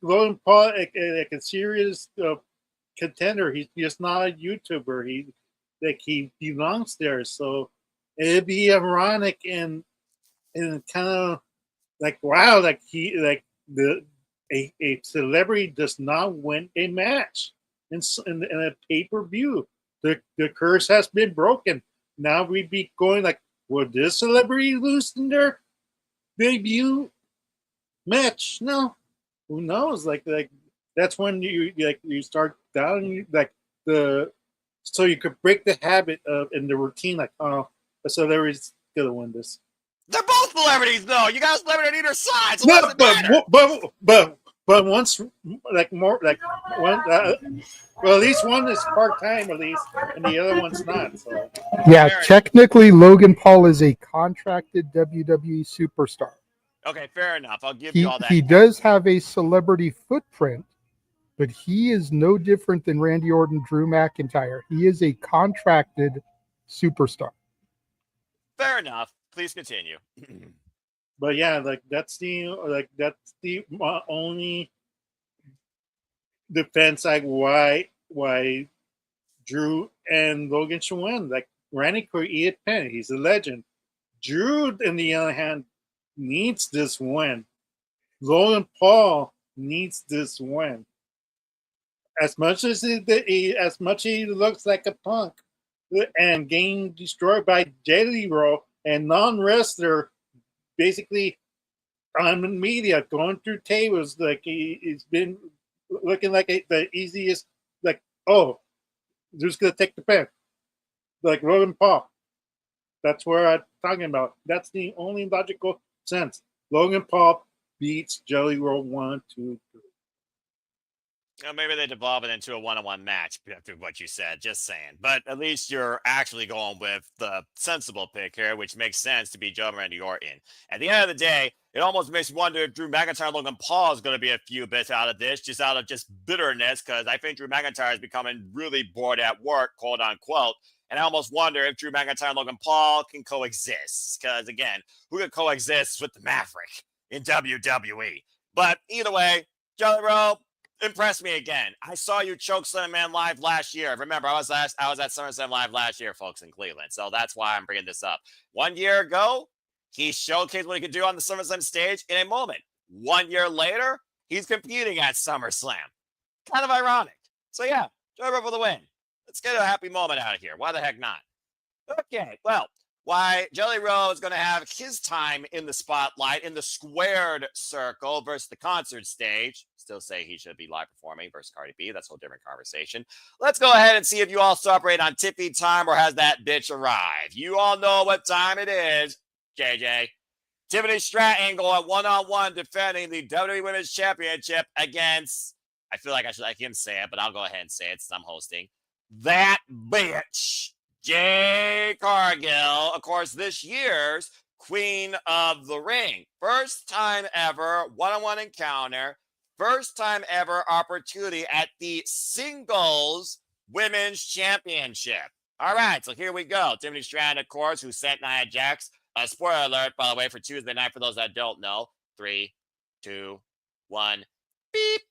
Logan Paul like a serious contender. He's just not a YouTuber. He belongs there. So it'd be ironic and kind of like wow, like a celebrity does not win a match in a pay-per-view. The curse has been broken. Now we'd be going like, would this celebrity lose in their debut match? No, who knows? Like that's when you start down so you could break the habit of in the routine. Like, oh, a celebrity's gonna win this. They're both celebrities, though. You got a celebrity on either side, so No, what does it matter? but once like more like one. Well, at least one is part time, at least, and the other one's not. So Yeah, Fair technically, Logan Paul is a contracted WWE superstar. Okay, fair enough. I'll give you all that. He does have a celebrity footprint, but he is no different than Randy Orton, Drew McIntyre. He is a contracted superstar. Fair enough. Please continue. but yeah, that's the only defense like why Drew and Logan should win. Like Randy could eat a pen. He's a legend. Drew, on the other hand, needs this win. Logan Paul needs this win. As much as he looks like a punk and getting destroyed by Jade and non-wrestler, basically on the media going through tables, like he's been looking like the easiest, like, oh, who's gonna take the pen? Like Logan Paul. That's where I'm talking about. That's the only logical sense. Logan Paul beats Jelly Roll 1, 2, 3. Maybe they develop it into a one-on-one match after what you said, just saying. But at least you're actually going with the sensible pick here, which makes sense to be Joe Randy Orton. At the end of the day, it almost makes me wonder if Drew McIntyre and Logan Paul is going to be a few bits out of this, just out of just bitterness, because I think Drew McIntyre is becoming really bored at work, quote unquote. And I almost wonder if Drew McIntyre and Logan Paul can coexist, because again, who can coexist with the Maverick in WWE? But either way, Jelly Roll, impressed me again. I saw you choke Slam Man live last year. Remember, I was at SummerSlam Live last year, folks, in Cleveland. So that's why I'm bringing this up. 1 year ago, he showcased what he could do on the SummerSlam stage in a moment. 1 year later, he's competing at SummerSlam. Kind of ironic. So yeah, Joy Roll for the win. Let's get a happy moment out of here. Why the heck not? Okay, well, why Jelly Roll is going to have his time in the spotlight in the squared circle versus the concert stage. Still say he should be live performing versus Cardi B. That's a whole different conversation. Let's go ahead and see if you all celebrate on Tiffy time or has that bitch arrived. You all know what time it is, JJ. Tiffany Stratton going one-on-one defending the WWE Women's Championship against, I feel like I should let him say it, but I'll go ahead and say it since I'm hosting. That bitch, Jade Cargill, of course, this year's Queen of the Ring. First time ever one-on-one encounter. First time ever opportunity at the Singles Women's Championship. All right, so here we go. Tiffany Stratton, of course, who sent Nia Jax. Spoiler alert, by the way, for Tuesday night, for those that don't know. 3, 2, 1. Beep.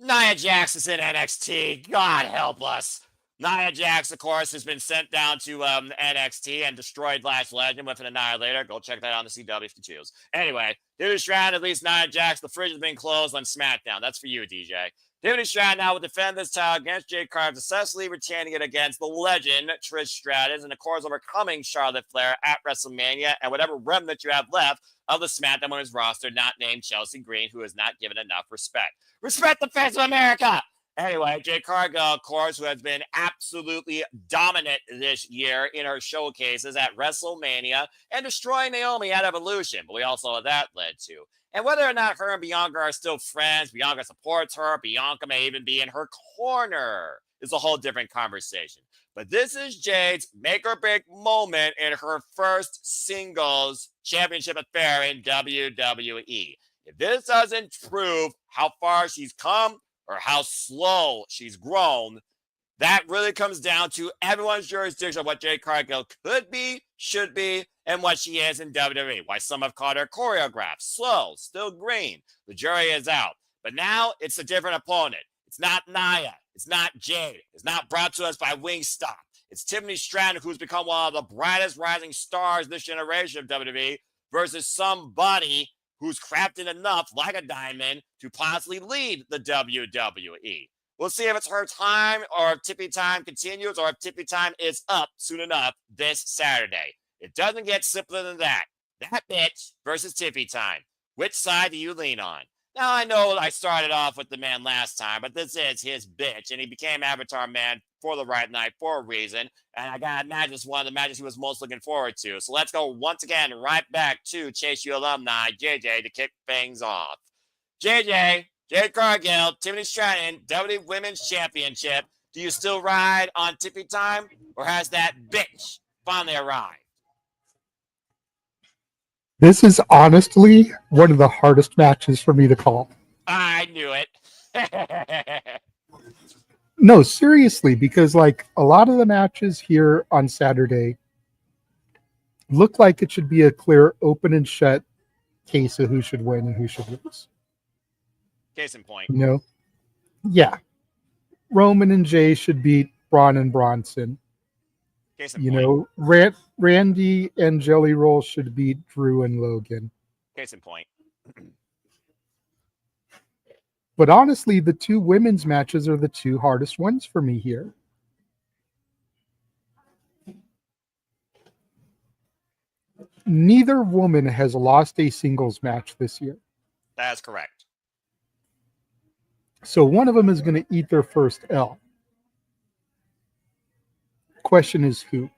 Nia Jax is in NXT. God help us. Nia Jax, of course, has been sent down to NXT and destroyed Lash Legend with an Annihilator. Go check that out on the CW if you choose. Anyway, Tiffany Stratton, at least Nia Jax, the fridge has been closed on SmackDown. That's for you, DJ. Tiffany Stratton now will defend this title against Jade Cargill, successfully retaining it against the legend Trish Stratus, and of course overcoming Charlotte Flair at WrestleMania and whatever remnant you have left of the SmackDown Women's roster not named Chelsea Green, who is not given enough respect. Respect the fans of America! Anyway, Jade Cargill, of course, who has been absolutely dominant this year in her showcases at WrestleMania and destroying Naomi at Evolution. But we also know that led to. And whether or not her and Bianca are still friends, Bianca supports her, Bianca may even be in her corner, is a whole different conversation. But this is Jade's make or break moment in her first singles championship affair in WWE. If this doesn't prove how far she's come, or how slow she's grown, that really comes down to everyone's jurisdiction of what Jade Cargill could be, should be, and what she is in WWE. Why some have called her choreographed, slow, still green. The jury is out. But now it's a different opponent. It's not Nia. It's not Jade. It's not brought to us by Wingstop. It's Tiffany Stratton, who's become one of the brightest rising stars this generation of WWE, versus somebody who's crafted enough like a diamond to possibly lead the WWE. We'll see if it's her time or if Tippy time continues or if Tippy time is up soon enough this Saturday. It doesn't get simpler than that. That bitch versus Tippy time. Which side do you lean on? Now, I know I started off with the man last time, but this is his bitch, and he became Avatar Man for the right night for a reason, and I got to imagine it's one of the matches he was most looking forward to. So let's go once again right back to Chase U alumni, JJ, to kick things off. JJ, Jade Cargill, Tiffany Stratton, WWE Women's Championship. Do you still ride on Tiffy time, or has that bitch finally arrived? This is honestly one of the hardest matches for me to call. I knew it. No, seriously, because like a lot of the matches here on Saturday look like it should be a clear open and shut case of who should win and who should lose. Case in point. You know? Yeah. Roman and Jay should beat Bron and Bronson. Case in You point. know, Randy and Jelly Roll should beat Drew and Logan. Case in point. But honestly, the two women's matches are the two hardest ones for me here. Neither woman has lost a singles match this year. That's correct. So one of them is going to eat their first L. Question is who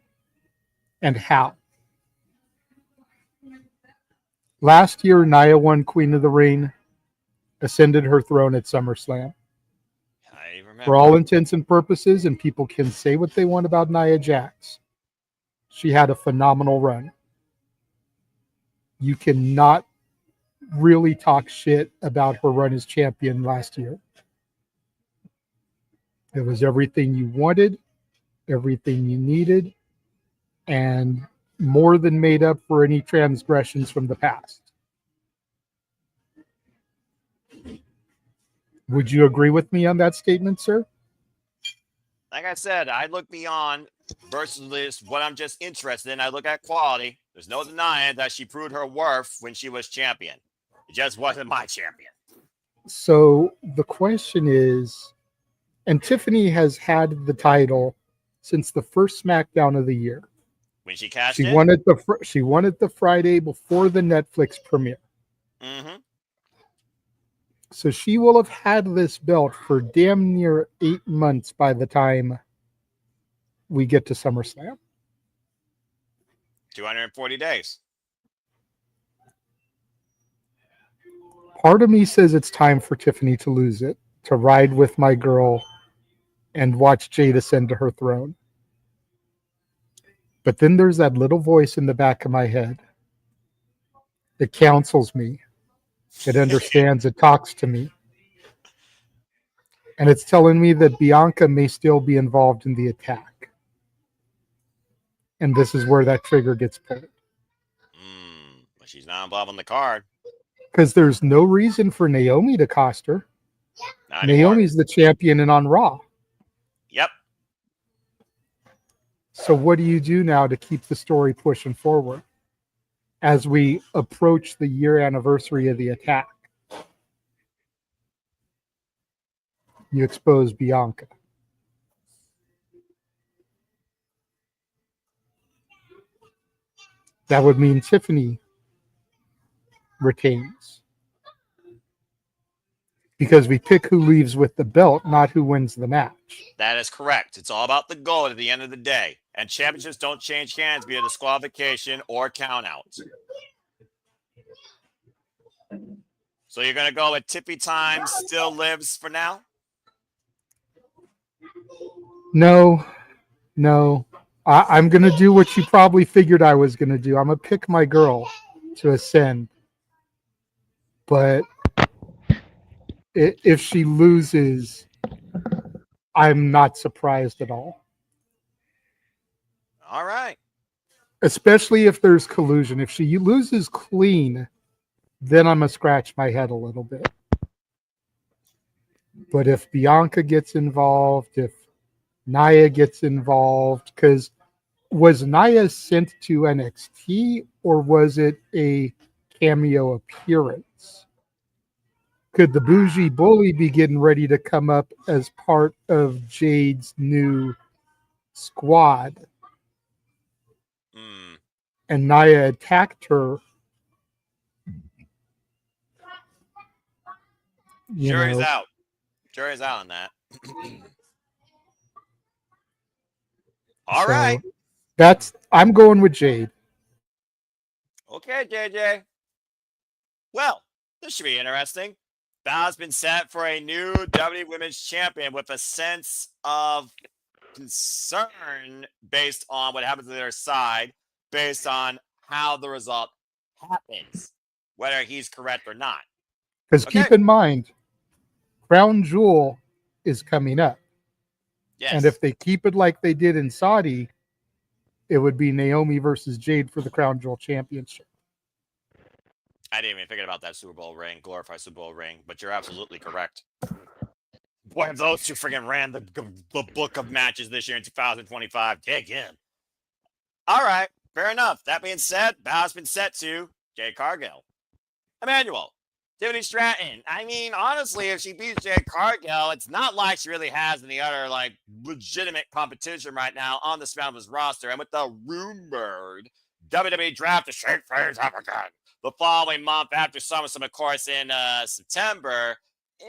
and how. Last year, Nia won Queen of the Ring, ascended her throne at SummerSlam. I remember. For all intents and purposes, and people can say what they want about Nia Jax, she had a phenomenal run. You cannot really talk shit about her run as champion last year. It was everything you wanted, everything you needed, and more than made up for any transgressions from the past. Would you agree with me on that statement, sir? Like I said, I look beyond versus what I'm just interested in. I look at quality. There's no denying that she proved her worth when she was champion. It just wasn't my champion. So the question is, and Tiffany has had the title since the first SmackDown of the year. When she cashed She in? won it the Friday before the Netflix premiere. Mm-hmm. So she will have had this belt for damn near 8 months by the time we get to SummerSlam. 240 days. Part of me says it's time for Tiffany to lose it, to ride with my girl and watch Jade ascend to her throne. But then there's that little voice in the back of my head. It counsels me. It understands. It talks to me. And it's telling me that Bianca may still be involved in the attack. And this is where that trigger gets pulled. But she's not involved on the card. Because there's no reason for Naomi to cost her. Not anymore. Naomi's the champion and on Raw. Yep. So what do you do now to keep the story pushing forward as we approach the year anniversary of the attack? You expose Bianca. That would mean Tiffany retains. Because we pick who leaves with the belt, not who wins the match. That is correct. It's all about the goal at the end of the day. And championships don't change hands via disqualification or count out. So you're going to go with Tippy Time still lives for now? No. I'm going to do what you probably figured I was going to do. I'm going to pick my girl to ascend. But if she loses, I'm not surprised at all. All right. Especially if there's collusion. If she loses clean, then I'm going to scratch my head a little bit. But if Bianca gets involved, if Nia gets involved, because was Nia sent to NXT or was it a cameo appearance? Could the bougie bully be getting ready to come up as part of Jade's new squad? And Nia attacked her Jury's know. out. Jury's out on that. All So right. I'm going with Jade. Okay, JJ. Well, this should be interesting. Bow's been set for a new WWE Women's Champion with a sense of concern based on what happens to their side, based on how the result happens, whether he's correct or not. Because Okay. keep in mind, Crown Jewel is coming up. Yes. And if they keep it like they did in Saudi, it would be Naomi versus Jade for the Crown Jewel Championship. I didn't even think about that Super Bowl ring, glorified Super Bowl ring, but you're absolutely correct. Boy, if those two friggin' ran the book of matches this year in 2025. Dig in. All right, fair enough. That being said, Bow's been set to Jade Cargill. Emmanuel, Tiffany Stratton. I mean, honestly, if she beats Jade Cargill, it's not like she really has any other like legitimate competition right now on the SmackDown's roster. And with the rumored WWE draft to shake things up again the following month after SummerSlam, of course, in September.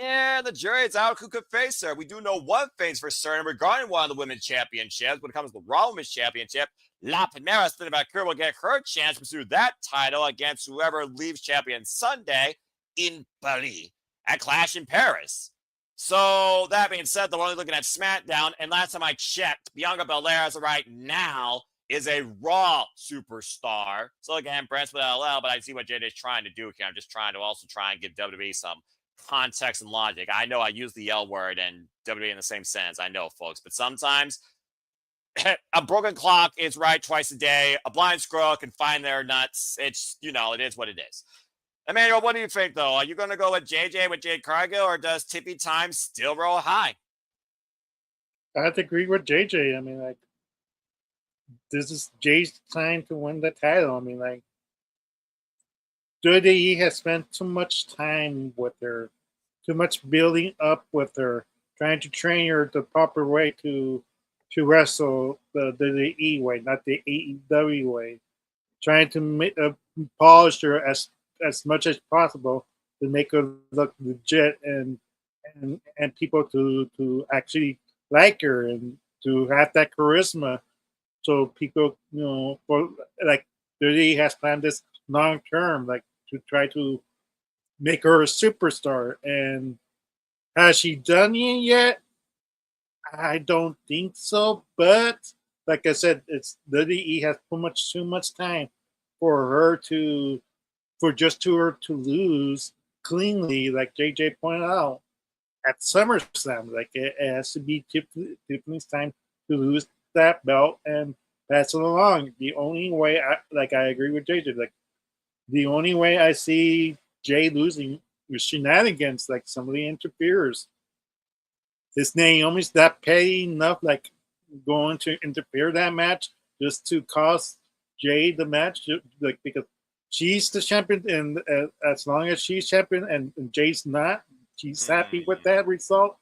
And the jury is out who could face her. We do know one thing's for certain regarding one of the women's championships. When it comes to the Raw Women's Championship, La Primera Vaquero will get her chance to pursue that title against whoever leaves champion Sunday in Paris at Clash in Paris. So that being said, they're only looking at SmackDown. And last time I checked, Bianca Belair as of right now is a Raw superstar. So again, brands with LL, but I see what Jade is trying to do here. I'm just trying to also try and give WWE some context and logic. I know I use the L word and WWE in the same sense. I know, folks, but sometimes a broken clock is right twice a day. A blind squirrel can find their nuts. It's, it is what it is. Emmanuel, what do you think, though? Are you going to go with JJ with Jade Cargill, or does Tippy time still roll high? I have to agree with JJ. I mean, like, this is Jay's time to win the title. I mean, like, WWE has spent too much time with her, too much building up with her, trying to train her the proper way to wrestle the WWE way, not the AEW way. Trying to polish her as much as possible to make her look legit and people to actually like her and to have that charisma. So people, for like WWE has planned this long term, like to try to make her a superstar. And has she done it yet? I don't think so. But like I said, it's WWE has too much time for her to lose cleanly, like JJ pointed out at SummerSlam. Like it has to be Tiffany's time to lose that belt and pass it along. The only way, I agree with JJ. Like the only way I see Jay losing is shenanigans, like somebody interferes. Is Naomi's that petty enough, like going to interfere that match just to cost Jay the match, like because she's the champion, and as long as she's champion and Jay's not, she's happy with that result.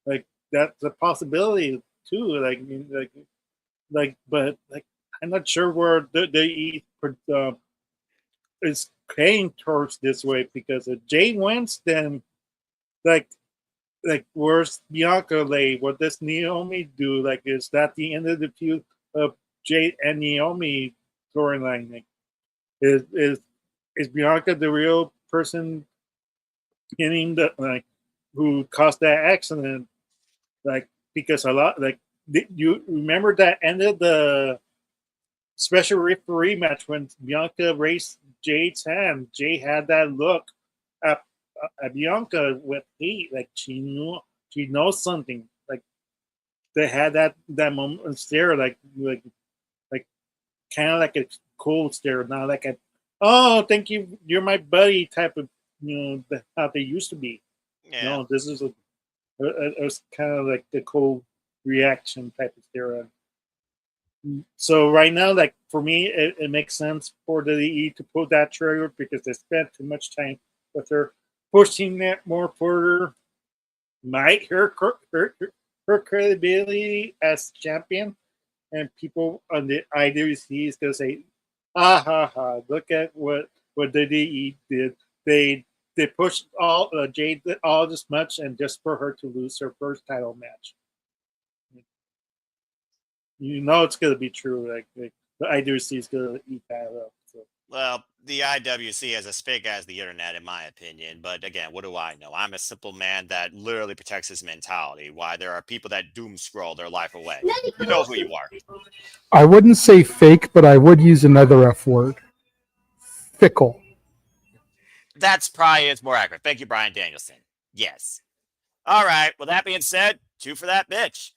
Like that's a possibility too. Like, I mean, but I'm not sure where they is paying towards this way, because if Jay wins, then like where's Bianca lay? What does Naomi do? Like, is that the end of the feud of Jade and Naomi storyline? Like, is Bianca the real person in the who caused that accident? Like, because a lot you remember that ended the special referee match when Bianca raised Jade's hand. Jay had that look at Bianca with hate, like she knows something. Like they had that moment stare, like kind of like a cold stare, not like a thank you, you're my buddy type of how they used to be. Yeah. No, this is it was kind of like the cold reaction type of stare. So right now, like for me, it makes sense for the E to pull that trigger because they spent too much time with her. Pushing that more further might hurt her credibility as champion, and people on the IWC is gonna say, "Ah ha ha! Look at what the DE did. They they pushed all Jade all this much and just for her to lose her first title match. You know it's going to be true. Like the IWC is going to eat that up. So. Well, the IWC is as fake as the internet, in my opinion. But again, what do I know? I'm a simple man that literally protects his mentality. Why there are people that doom scroll their life away. You know who you are. I wouldn't say fake, but I would use another F word. Fickle. That's probably is more accurate. Thank you, Brian Danielson. Yes. All right. Well, that being said, 2 for that bitch.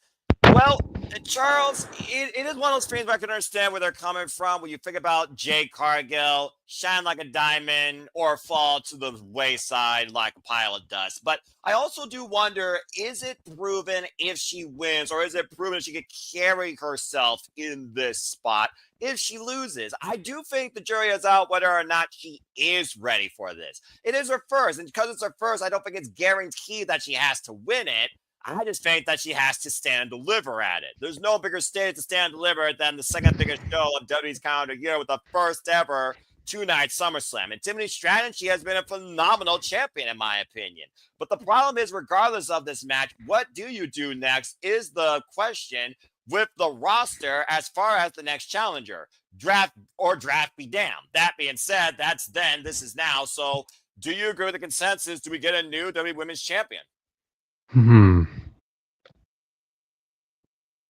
Well, Charles, it is one of those things where I can understand where they're coming from. When you think about Jade Cargill, shine like a diamond or fall to the wayside like a pile of dust. But I also do wonder, is it proven if she wins, or is it proven she could carry herself in this spot if she loses? I do think the jury is out whether or not she is ready for this. It is her first, and because it's her first, I don't think it's guaranteed that she has to win it. I just think that she has to stand and deliver at it. There's no bigger stage to stand and deliver than the second biggest show of WWE's calendar year with the first ever 2-night SummerSlam. And Tiffany Stratton, she has been a phenomenal champion, in my opinion. But the problem is, regardless of this match, what do you do next is the question with the roster as far as the next challenger. Draft or draft be damned. That being said, that's then, this is now. So do you agree with the consensus? Do we get a new WWE Women's Champion?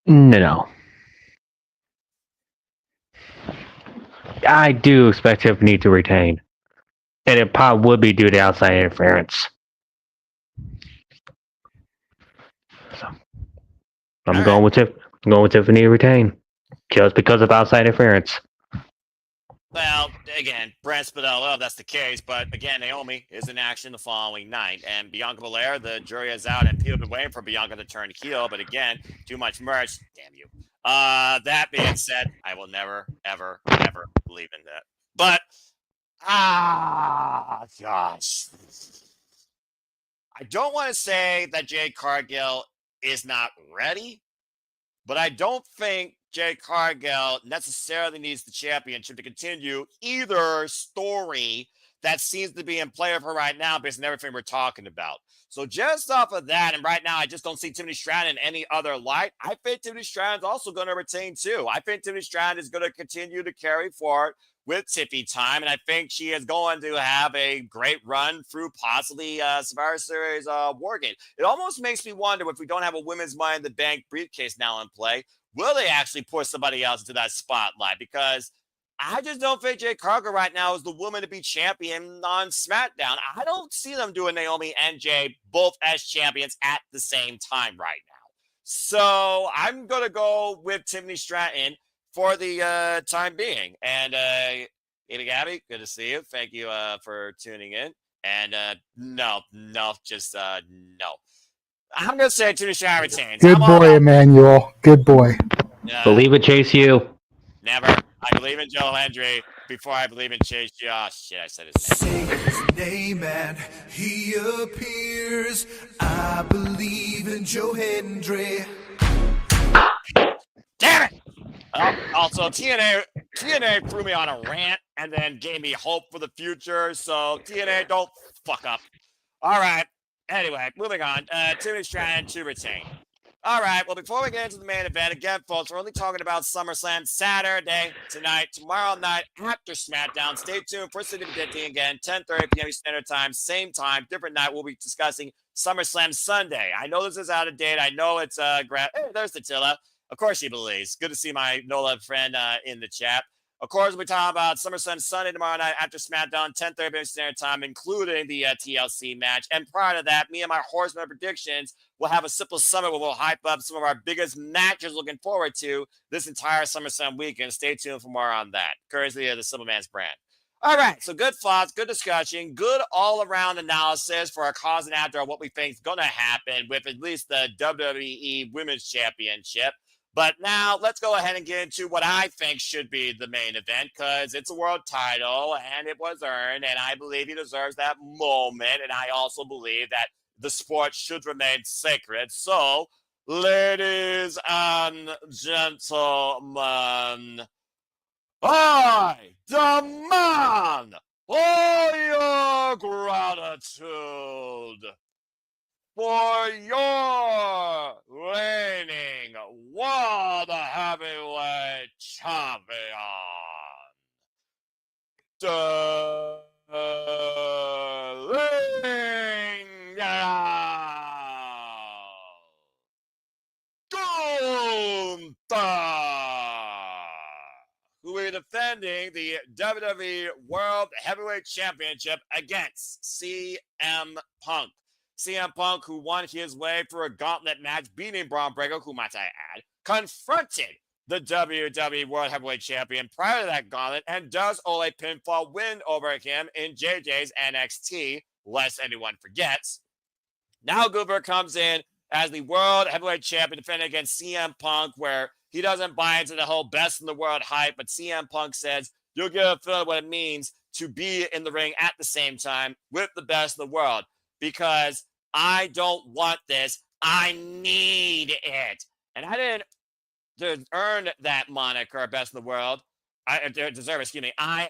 No. I do expect Tiffany to retain. And it probably would be due to outside interference. So I'm going with Tiffany to retain. Just because of outside interference. Well, again, Brent Spinella, that's the case. But again, Naomi is in action the following night. And Bianca Belair, the jury is out, and people have been waiting for Bianca to turn heel. But again, too much merch. Damn you. That being said, I will never, ever, ever believe in that. But, gosh. I don't want to say that Jade Cargill is not ready, but I don't think Jade Cargill necessarily needs the championship to continue either story that seems to be in play of her right now based on everything we're talking about. So just off of that, and right now I just don't see Tiffany Stratton in any other light. I think Tiffany Stratton's also going to retain too. I think Tiffany Stratton is going to continue to carry forward with Tiffy time, and I think she is going to have a great run through possibly Survivor Series War Games. It almost makes me wonder if we don't have a Women's Money in the Bank briefcase now in play, will they actually push somebody else into that spotlight? Because I just don't think Jade Cargill right now is the woman to be champion on SmackDown. I don't see them doing Naomi and Jade both as champions at the same time right now. So I'm going to go with Tiffany Stratton for the time being. And Amy Gabby, good to see you. Thank you for tuning in. And no. I'm going to say Tiffany Stratton retains. Good boy, Emmanuel. Good boy. Believe it, Chase U. Never. I believe in Joe Hendry before I believe in Chase U. Oh, shit, I said his name. Say his name and he appears. I believe in Joe Hendry. Damn it! Also, TNA threw me on a rant and then gave me hope for the future. So, TNA, don't fuck up. All right. Anyway, moving on. Tiffany Stratton to retain. All right. Well, before we get into the main event, again, folks, we're only talking about SummerSlam Saturday, tonight, tomorrow night, after SmackDown. Stay tuned for City Predicting again, 10:30 p.m. Standard Time, same time, different night. We'll be discussing SummerSlam Sunday. I know this is out of date. I know it's hey, there's Tatilla. Of course she believes. Good to see my NOLA friend in the chat. Of course, we're talking about SummerSlam Sunday tomorrow night after SmackDown, 10:30 p.m. Standard Time, including the TLC match. And prior to that, me and my Horseman predictions will have a simple summit where we'll hype up some of our biggest matches looking forward to this entire SummerSlam weekend. Stay tuned for more on that, courtesy of the Simple Man's brand. All right, so good thoughts, good discussion, good all-around analysis for our cause and after what we think is going to happen with at least the WWE Women's Championship. But now let's go ahead and get into what I think should be the main event, because it's a world title and it was earned, and I believe he deserves that moment. And I also believe that the sport should remain sacred. So, ladies and gentlemen, I demand for your gratitude for your reigning World Heavyweight Champion. Gunther, who will be defending the WWE World Heavyweight Championship against CM Punk. CM Punk, who won his way through a gauntlet match, beating Bron Breakker, who, might I add, confronted the WWE World Heavyweight Champion prior to that gauntlet and does owe a pinfall win over him in JJ's NXT, lest anyone forgets. Now Gunther comes in as the World Heavyweight Champion defending against CM Punk, where he doesn't buy into the whole best in the world hype, but CM Punk says, you'll get a feel of what it means to be in the ring at the same time with the best in the world, because I don't want this. I need it. And I didn't earn that moniker, best in the world. I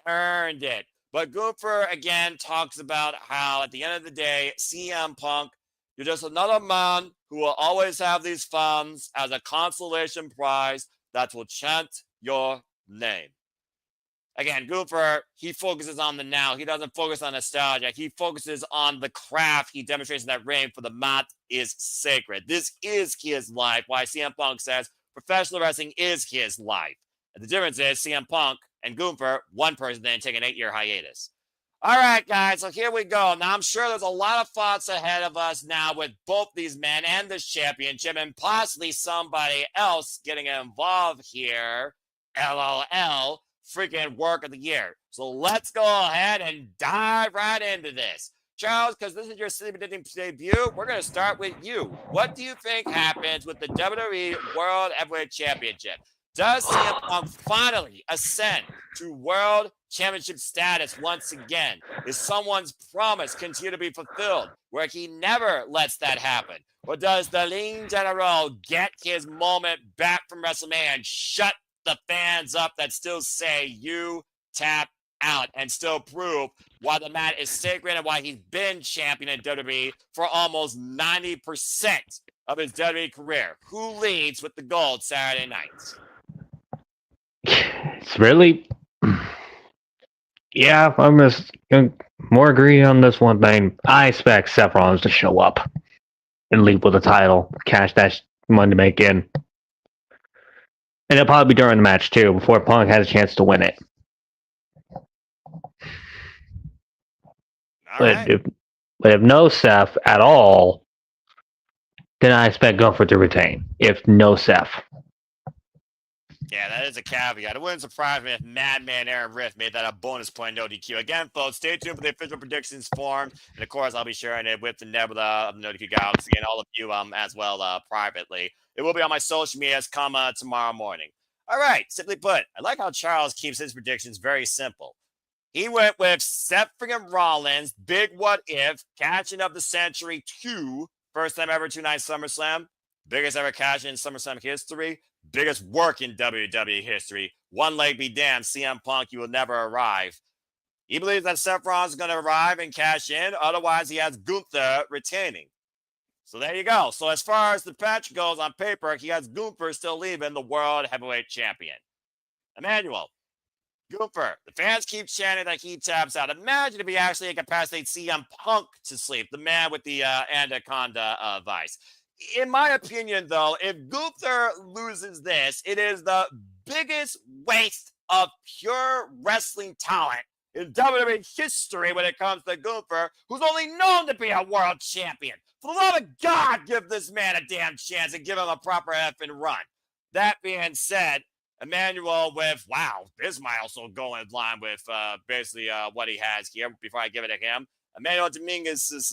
earned it. But Gunther, again, talks about how at the end of the day, CM Punk, you're just another man who will always have these fans as a consolation prize that will chant your name. Again, Gunther, he focuses on the now. He doesn't focus on nostalgia. He focuses on the craft he demonstrates in that ring, for the mat is sacred. This is his life. Why CM Punk says professional wrestling is his life. And the difference is CM Punk and Gunther, one person then take an 8-year hiatus. All right, guys, so here we go. Now, I'm sure there's a lot of thoughts ahead of us now with both these men and this championship and possibly somebody else getting involved here. LOL. Freaking work of the year. So let's go ahead and dive right into this. Charles, because this is your City Predicting debut, we're going to start with you. What do you think happens with the WWE World Heavyweight Championship? Does CM Punk finally ascend to World Championship status once again? Is someone's promise continue to be fulfilled where he never lets that happen? Or does the Lean General get his moment back from WrestleMania and shut the fans up that still say you tap out and still prove why the mat is sacred and why he's been champion in WWE for almost 90% of his WWE career? Who leads with the gold Saturday nights? It's really, yeah, I'm just more agree on this one thing. I expect Seth Rollins to show up and leave with a title, cash that money to make in. And it'll probably be during the match, too, before Punk has a chance to win it. But if no Seth at all, then I expect Gunther to retain. If no Seth. Yeah, that is a caveat. It wouldn't surprise me if Madman Aaron Riff made that a bonus point no DQ. Again, folks, stay tuned for the official predictions form. And, of course, I'll be sharing it with the Nebula of the No DQ Galaxy and all of you as well privately. It will be on my social medias tomorrow morning. All right, simply put, I like how Charles keeps his predictions very simple. He went with Seth freaking Rollins, big what if, catching of the century 2, first time ever 2-night SummerSlam, biggest ever cash in SummerSlam history, biggest work in WWE history. One leg be damned, CM Punk, you will never arrive. He believes that Seth Rollins is going to arrive and cash in. Otherwise, he has Gunther retaining. So there you go. So as far as the patch goes on paper, he has Gunther still leaving the World Heavyweight Champion. Emmanuel, Gunther, the fans keep chanting that he taps out. Imagine if he actually incapacitated CM Punk to sleep, the man with the anaconda vice. In my opinion, though, if Gunther loses this, it is the biggest waste of pure wrestling talent in WWE history when it comes to Gunther, who's only known to be a world champion. For the love of God, give this man a damn chance and give him a proper effing run. That being said, Emmanuel with, wow, this might also go in line with basically what he has here before I give it to him. Emmanuel Dominguez with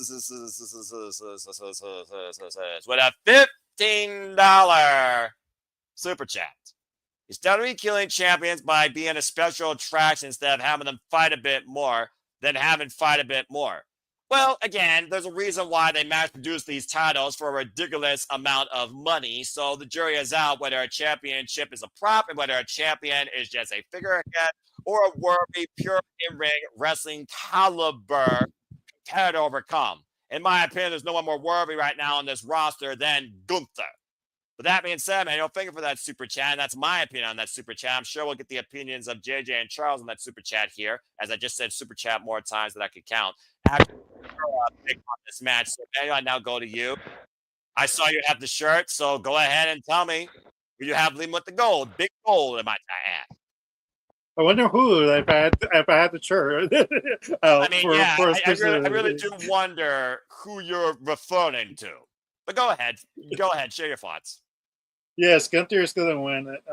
a $15 super chat. He's WWE killing champions by being a special attraction instead of having them fight a bit more than having fight a bit more. Well, again, there's a reason why they mass-produce these titles for a ridiculous amount of money. So the jury is out whether a championship is a prop and whether a champion is just a figurehead or a worthy, pure in-ring wrestling caliber competitor to overcome. In my opinion, there's no one more worthy right now on this roster than Gunther. With that being said, man, thank you for that super chat. And that's my opinion on that super chat. I'm sure we'll get the opinions of JJ and Charles on that super chat here. As I just said, super chat more times than I could count. Actually, big on this match. So, Daniel, I now go to you. I saw you have the shirt, so go ahead and tell me who you have leading with the gold. Big gold, am I add? I wonder who if I had the shirt. I mean, I really do wonder who you're referring to. But go ahead, share your thoughts. Yes, Gunther is gonna win it.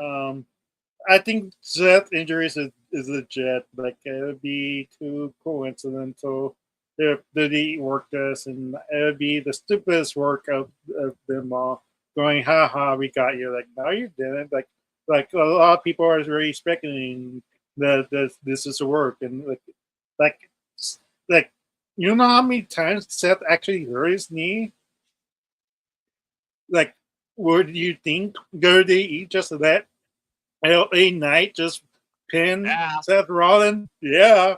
I think Seth injuries is legit. Like it would be too coincidental if they work this, and it would be the stupidest work of them all. Going, ha, we got you. Like, no, you didn't. Like a lot of people are already speculating that this is a work, and like you know how many times Seth actually hurt his knee? Like, would you think go they eat just that LA Knight just pin Seth Rollins? Yeah.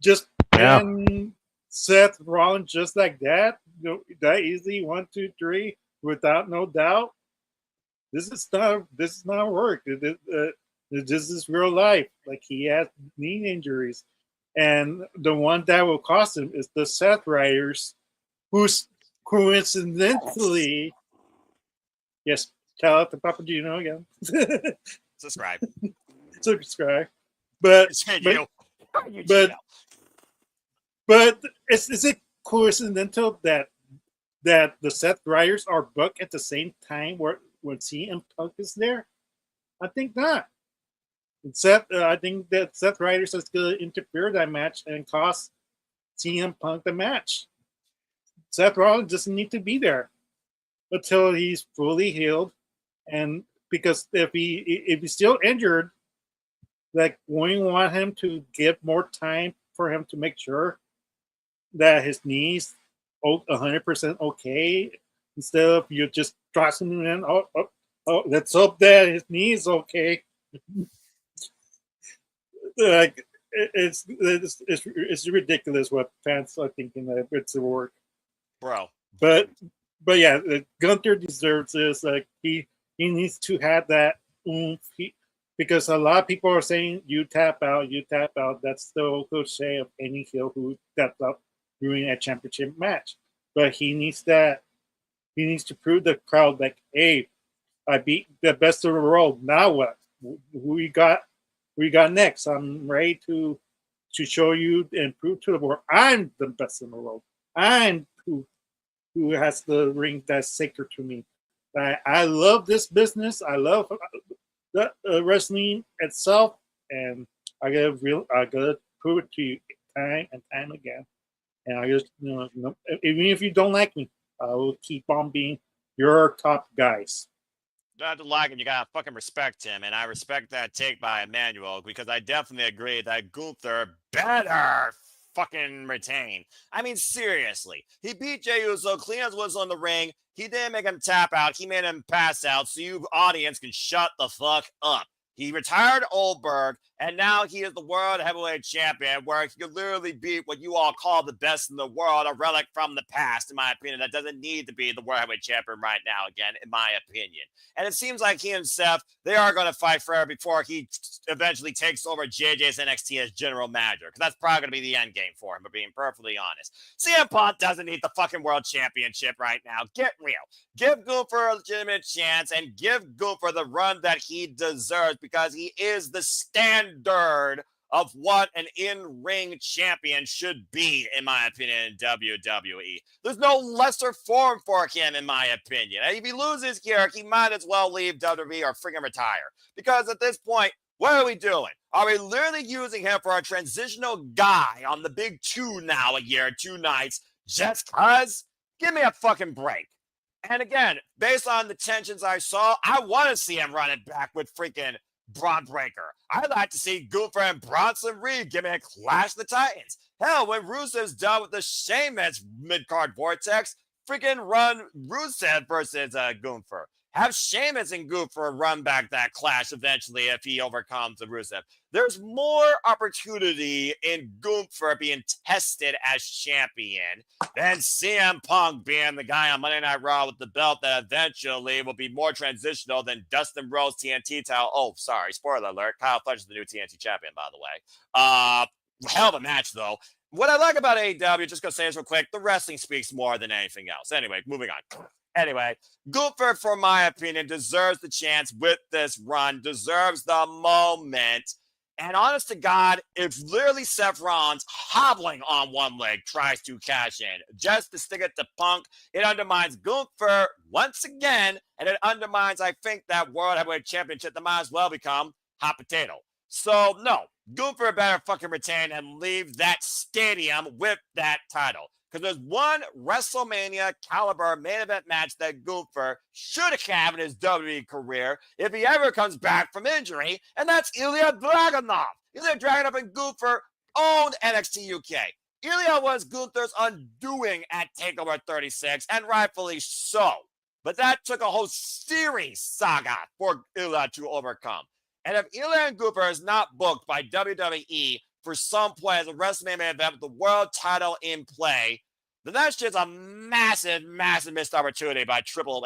Just pin Seth Rollins just like that? That easy, 1, 2, 3, without no doubt. This is not work. This is real life. Like, he has knee injuries. And the one that will cost him is the Seth Riders, who's coincidentally, yes, shout out to Papa Gino again. Subscribe. But is it coincidental that the Seth Riders are booked at the same time when CM Punk is there? I think not. I think that Seth Riders is going to interfere that match and cost CM Punk the match. Seth Rollins doesn't need to be there until he's fully healed, and because if he's still injured, like, we want him to give more time for him to make sure that his knees 100% okay, instead of you just tossing him in. Oh, let's hope that his knee is okay. Like, it's ridiculous what fans are thinking that it's a work, bro. But yeah, Gunther deserves this. Like, he needs to have that oomph. Because a lot of people are saying you tap out. That's the cliche of any heel who taps out during a championship match. But he needs that. He needs to prove the crowd, like, hey, I beat the best of the world. Now what? Who we got next? I'm ready to show you and prove to the world I'm the best in the world. I'm who has the ring that's sacred to me. I love this business. I love the wrestling itself, and I gotta prove it to you time and time again. And I just, even if you don't like me, I will keep on being your top guys. You don't have to like him, you gotta fucking respect him, and I respect that take by Emmanuel, because I definitely agree that Gunther better fucking retain. I mean, seriously, he beat Jey Uso, clean as whistle in the ring. He didn't make him tap out. He made him pass out, so you audience can shut the fuck up. He retired Oldberg, and now he is the World Heavyweight Champion, where he could literally beat what you all call the best in the world, a relic from the past, in my opinion, that doesn't need to be the World Heavyweight Champion right now, again, in my opinion. And it seems like he and Seth, they are going to fight forever before he eventually takes over JJ's NXT as general manager, because that's probably going to be the end game for him, but being perfectly honest. CM Punk doesn't need the fucking World Championship right now. Get real. Give Gunther a legitimate chance, and give Gunther the run that he deserves, because he is the standard of what an in-ring champion should be, in my opinion, in WWE. There's no lesser form for him, in my opinion. And if he loses here, he might as well leave WWE or freaking retire. Because at this point, what are we doing? Are we literally using him for a transitional guy on the big 2 now a year, 2 nights, just cuz? Give me a fucking break. And again, based on the tensions I saw, I want to see him run it back with freaking Braun Breaker. I'd like to see Gunther and Bronson Reed give me a Clash of the Titans. Hell, when Rusev's done with the Sheamus mid-card vortex, freaking run Rusev versus Gunther. Have Sheamus and Gunther run back that clash eventually if he overcomes the Rusev. There's more opportunity in Gunther being tested as champion than CM Punk being the guy on Monday Night Raw with the belt that eventually will be more transitional than Dustin Rhodes TNT title. Oh, sorry, spoiler alert. Kyle Fletcher's the new TNT champion, by the way. Hell of a match, though. What I like about AEW, just going to say this real quick, the wrestling speaks more than anything else. Anyway, moving on. Anyway, Gunther, for my opinion, deserves the chance with this run, deserves the moment. And honest to God, if literally Seth Rollins hobbling on one leg tries to cash in just to stick it to Punk, it undermines Gunther once again, and it undermines, I think, that World Heavyweight Championship that might as well become hot potato. So, no, Gunther better fucking retain and leave that stadium with that title. Because there's one WrestleMania caliber main event match that Gunther should have in his WWE career if he ever comes back from injury, and that's Ilya Dragunov. Ilya Dragunov and Gunther owned NXT UK. Ilya was Gunther's undoing at TakeOver 36, and rightfully so. But that took a whole series saga for Ilya to overcome. And if Ilya and Gunther is not booked by WWE for some point as a WrestleMania event with the world title in play, then that's just a massive, massive missed opportunity by Paul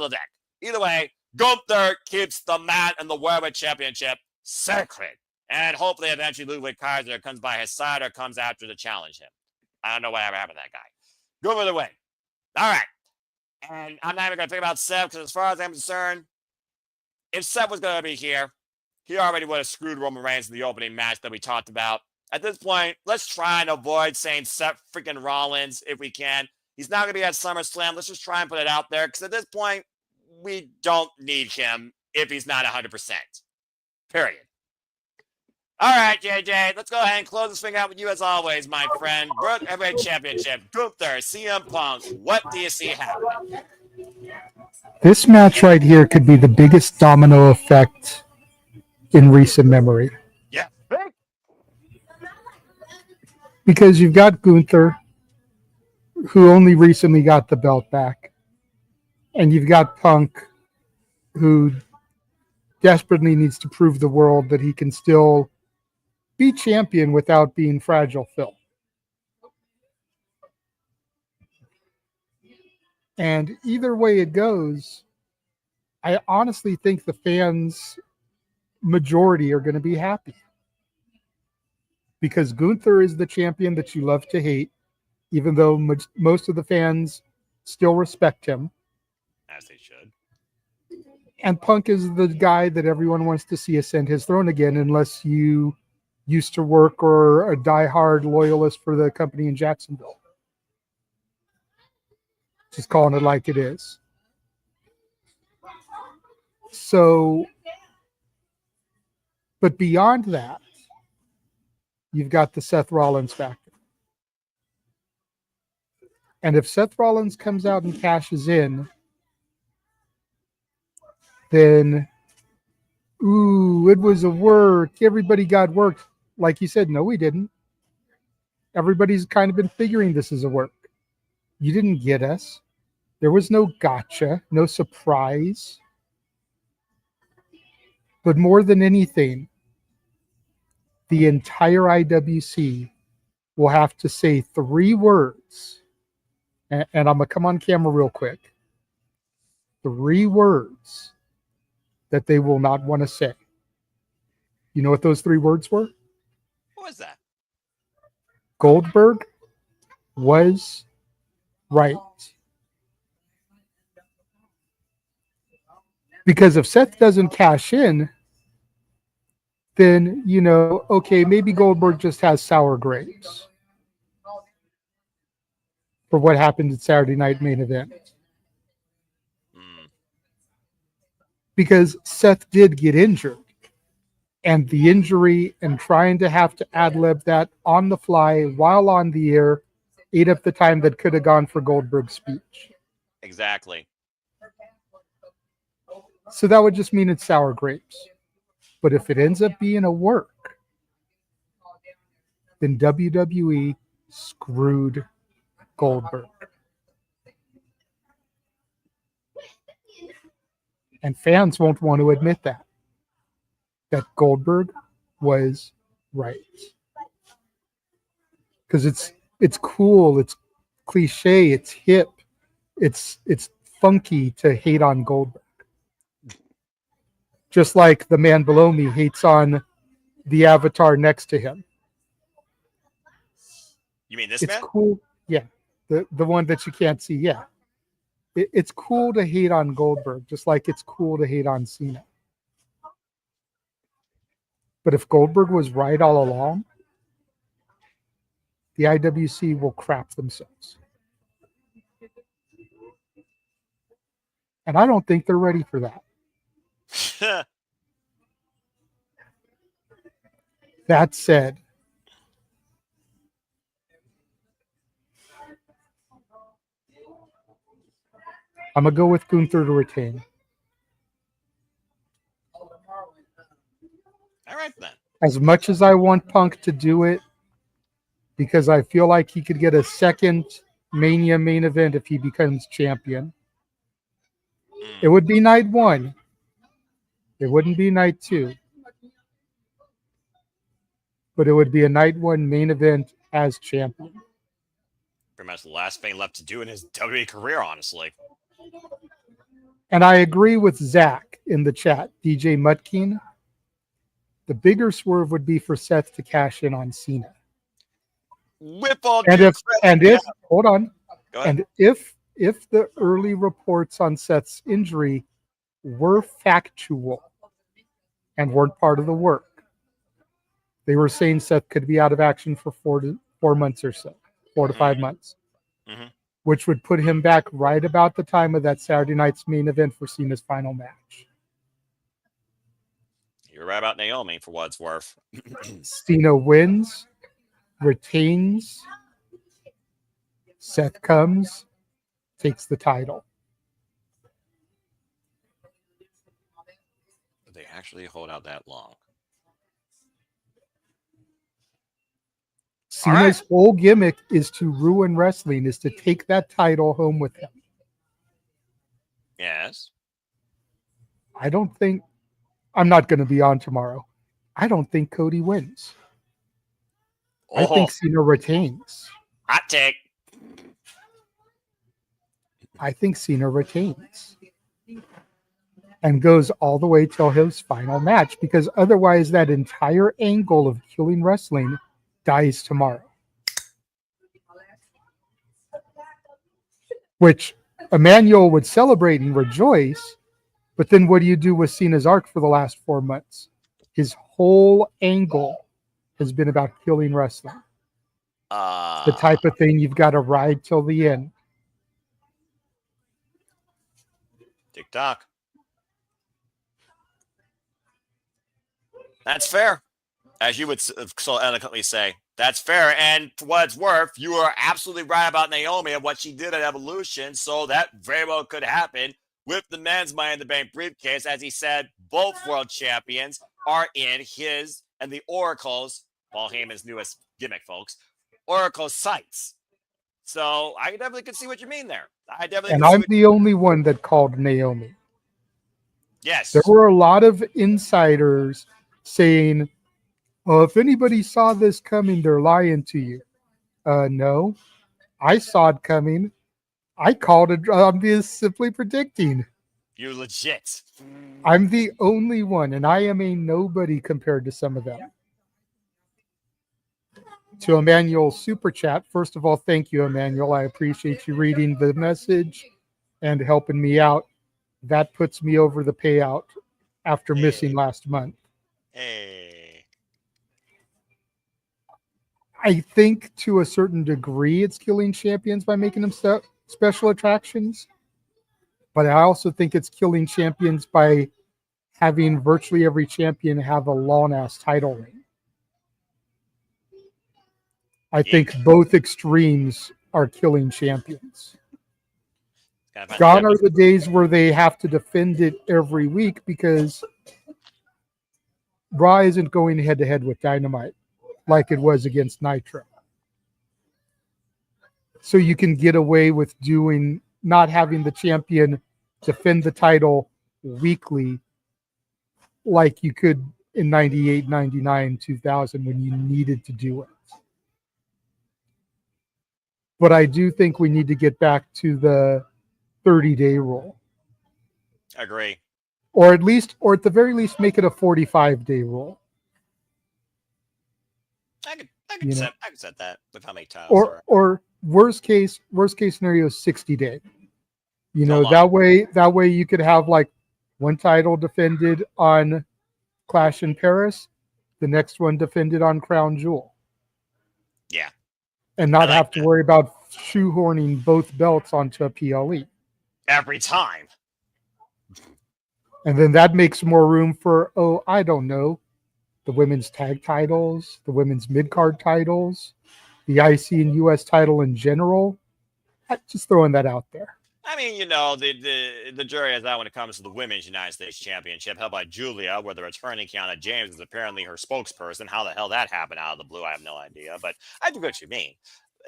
Levesque. Either way, Gunther keeps the mat and the World Championship sacred. And hopefully eventually Ludwig Kaiser comes by his side or comes after to challenge him. I don't know whatever happened to that guy. Go the way. All right. And I'm not even going to think about Seth because as far as I'm concerned, if Seth was going to be here, he already would have screwed Roman Reigns in the opening match that we talked about. At this point, let's try and avoid saying Seth freaking Rollins if we can. He's not going to be at SummerSlam. Let's just try and put it out there because at this point, we don't need him if he's not 100%. Period. All right, JJ, let's go ahead and close this thing out with you as always, my friend. World Heavyweight Championship, Gunther, CM Punk. What do you see happening? This match right here could be the biggest domino effect in recent memory. Yeah. Because you've got Gunther, who only recently got the belt back, and you've got Punk, who desperately needs to prove the world that he can still be champion without being Fragile Phil. And either way it goes, I honestly think the fans' majority are going to be happy. Because Gunther is the champion that you love to hate, even though most of the fans still respect him. As they should. And Punk is the guy that everyone wants to see ascend his throne again, unless you used to work or are a diehard loyalist for the company in Jacksonville. Just calling it like it is. So, but beyond that, you've got the Seth Rollins factor. And if Seth Rollins comes out and cashes in, then, ooh, it was a work. Everybody got worked. Like you said, no, we didn't. Everybody's kind of been figuring this is a work. You didn't get us. There was no gotcha, no surprise. But more than anything, the entire IWC will have to say 3 words. And I'm going to come on camera real quick. 3 words that they will not want to say. You know what those 3 words were? What was that? Goldberg was right. Because if Seth doesn't cash in, then, you know, okay, maybe Goldberg just has sour grapes for what happened at Saturday Night Main Event. Because Seth did get injured. And the injury and trying to have to ad-lib that on the fly while on the air ate up the time that could have gone for Goldberg's speech. Exactly. So that would just mean it's sour grapes. But if it ends up being a work, then WWE screwed Goldberg. And fans won't want to admit that Goldberg was right. Because it's cool, it's cliche, it's hip, it's funky to hate on Goldberg. Just like the man below me hates on the avatar next to him. You mean this It's man? cool. Yeah. The one that you can't see. Yeah. It's cool to hate on Goldberg, just like it's cool to hate on Cena. But if Goldberg was right all along, the IWC will crap themselves. And I don't think they're ready for that. That said, I'm going to go with Gunther to retain. All right, then. As much as I want Punk to do it, because I feel like he could get a second Mania main event if he becomes champion. It would be night 1. It wouldn't be night 2. But it would be a night 1 main event as champion. Pretty much the last thing left to do in his WWE career, honestly. And I agree with Zach in the chat, DJ Mutkeen. The bigger swerve would be for Seth to cash in on Cena. Whip all And if hold on. Go ahead. And if the early reports on Seth's injury were factual and weren't part of the work, they were saying Seth could be out of action for 4 months or so, 4 to 5 months, which would put him back right about the time of that Saturday night's main event for Cena's final match. You're right about Naomi, for what it's worth. Cena wins, retains, Seth comes, takes the title. Did they actually hold out that long? Cena's whole gimmick is to ruin wrestling, is to take that title home with him. Yes. I'm not going to be on tomorrow. I don't think Cody wins. I think Cena retains. Hot take. I think Cena retains. And goes all the way till his final match, because otherwise that entire angle of killing wrestling dies tomorrow. Which Emmanuel would celebrate and rejoice, but then what do you do with Cena's arc for the last 4 months? His whole angle has been about killing wrestling. The type of thing you've got to ride till the end. TikTok. That's fair. As you would so eloquently say. That's fair. And for what it's worth, you are absolutely right about Naomi and what she did at Evolution. So that very well could happen with the men's Money in the Bank briefcase. As he said, both world champions are in his and the Oracle's, Paul Heyman's newest gimmick, folks, Oracle's sights. So I definitely could see what you mean there. And I'm the only one that called Naomi. Yes. There were a lot of insiders saying, "Oh, if anybody saw this coming, they're lying to you." No, I saw it coming. I called it. I'm just simply predicting. You're legit. I'm the only one, and I am a nobody compared to some of them. To Emmanuel's super chat, first of all, thank you, Emmanuel. I appreciate you reading the message and helping me out. That puts me over the payout after missing last month. Hey. I think to a certain degree it's killing champions by making them special attractions. But I also think it's killing champions by having virtually every champion have a long-ass title reign. I think both extremes are killing champions. Gone are the days where they have to defend it every week, because Raw isn't going head-to-head with Dynamite like it was against Nitro. So you can get away with not having the champion defend the title weekly like you could in 98, 99, 2000 when you needed to do it. But I do think we need to get back to the 30-day rule. Agree. Or at the very least, make it a 45-day rule. I could set that with how many titles there are. Or worst case scenario, 60-day. So that way you could have like one title defended on Clash in Paris, the next one defended on Crown Jewel. Yeah. And not have to worry about shoehorning both belts onto a PLE. Every time. And then that makes more room for, I don't know, the women's tag titles, the women's mid-card titles, the IC and US title in general. Just throwing that out there. I mean, the jury is out when it comes to the Women's United States Championship held by Julia, where the returning Kiana James is apparently her spokesperson. How the hell that happened out of the blue, I have no idea. But I do what you mean.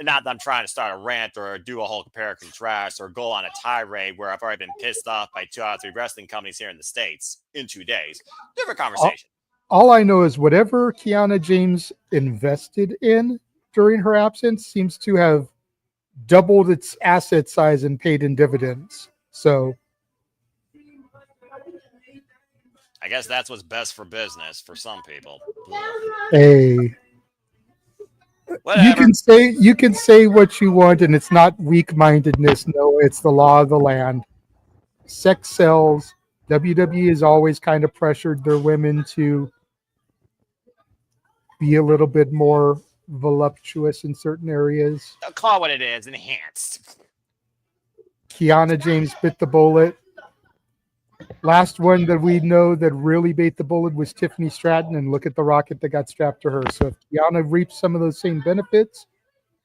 Not that I'm trying to start a rant or do a whole compare and contrast or go on a tirade where I've already been pissed off by 2 out of 3 wrestling companies here in the States in 2 days. Different conversation. All I know is whatever Kiana James invested in during her absence seems to have doubled its asset size and paid in dividends. So I guess that's what's best for business for some people. Hey, whatever. You can say what you want, and it's not weak-mindedness. No, it's the law of the land. Sex sells. WWE has always kind of pressured their women to be a little bit more voluptuous in certain areas. I'll call it what it is, enhanced. Kiana James bit the bullet. Last one that we know that really bit the bullet was Tiffany Stratton, and look at the rocket that got strapped to her. So if Kiana reaped some of those same benefits,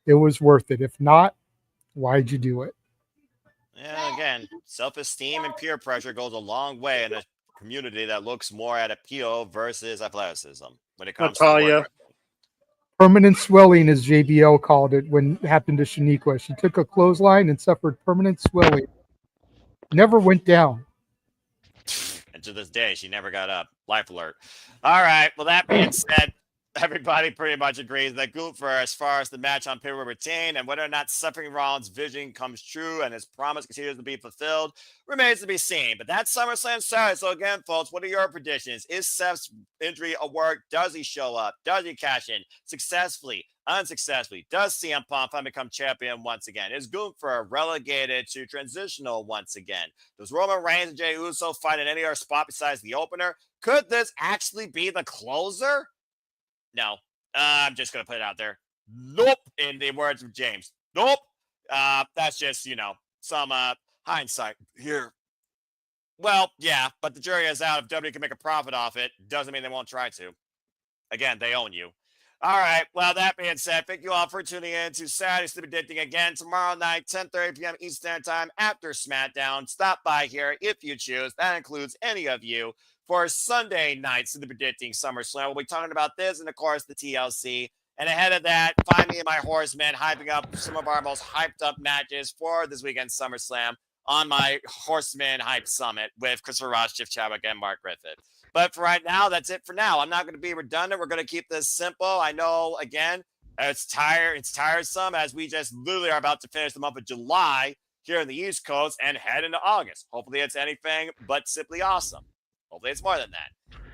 it was worth it. If not, why'd you do it? Yeah, again, self-esteem and peer pressure goes a long way in a community that looks more at appeal versus athleticism when it comes to permanent swelling, as JBL called it when it happened to Shaniqua. She took a clothesline and suffered permanent swelling. Never went down. And to this day, she never got up. Life alert. All right. Well, that being said, everybody pretty much agrees that Gunther, as far as the match on paper retained and whether or not Suffering Rollins' vision comes true and his promise continues to be fulfilled remains to be seen. But that's SummerSlam Saturday. So again, folks, what are your predictions? Is Seth's injury a work? Does he show up? Does he cash in successfully? Unsuccessfully? Does CM Punk finally become champion once again? Is Gunther relegated to transitional once again? Does Roman Reigns and Jey Uso fight in any other spot besides the opener? Could this actually be the closer? No, I'm just going to put it out there. Nope. In the words of James. Nope. That's just, some hindsight here. Well, yeah, but the jury is out. If WWE can make a profit off it, doesn't mean they won't try to. Again, they own you. All right. Well, that being said, thank you all for tuning in to Saturday Sleepy Predicting again tomorrow night, 10:30 p.m. Eastern Time after SmackDown. Stop by here if you choose. That includes any of you. For Sunday night, Sleepy Predicting SummerSlam, we'll be talking about this and, of course, the TLC. And ahead of that, find me and my horsemen hyping up some of our most hyped up matches for this weekend's SummerSlam on my Horseman Hype Summit with Christopher Ross, Jeff Chadwick, and Mark Griffith. But for right now, that's it for now. I'm not going to be redundant. We're going to keep this simple. I know, again, it's tiresome as we just literally are about to finish the month of July here in the East Coast and head into August. Hopefully it's anything but simply awesome. Hopefully it's more than that.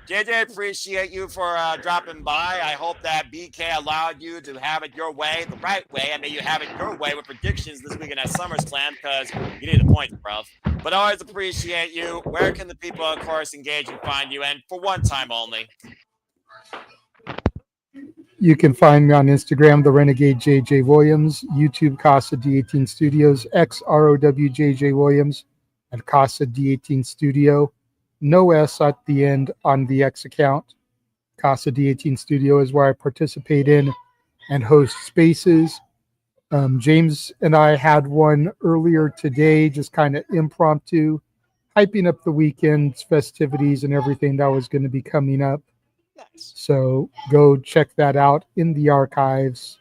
JJ, appreciate you for dropping by. I hope that BK allowed you to have it your way, the right way, and may you have it your way with predictions this weekend at SummerSlam because you need the points, bro. But I always appreciate you. Where can the people, of course, engage and find you? And for one time only. You can find me on Instagram, The Renegade JJ Williams, YouTube, Casa D18 Studios, XROWJJ Williams, and Casa D18 Studio. No S at the end on the X account. Casa D18 Studio is where I participate in and host spaces. James and I had one earlier today, just kind of impromptu, hyping up the weekend's festivities and everything that was going to be coming up. Nice. So go check that out in the archives.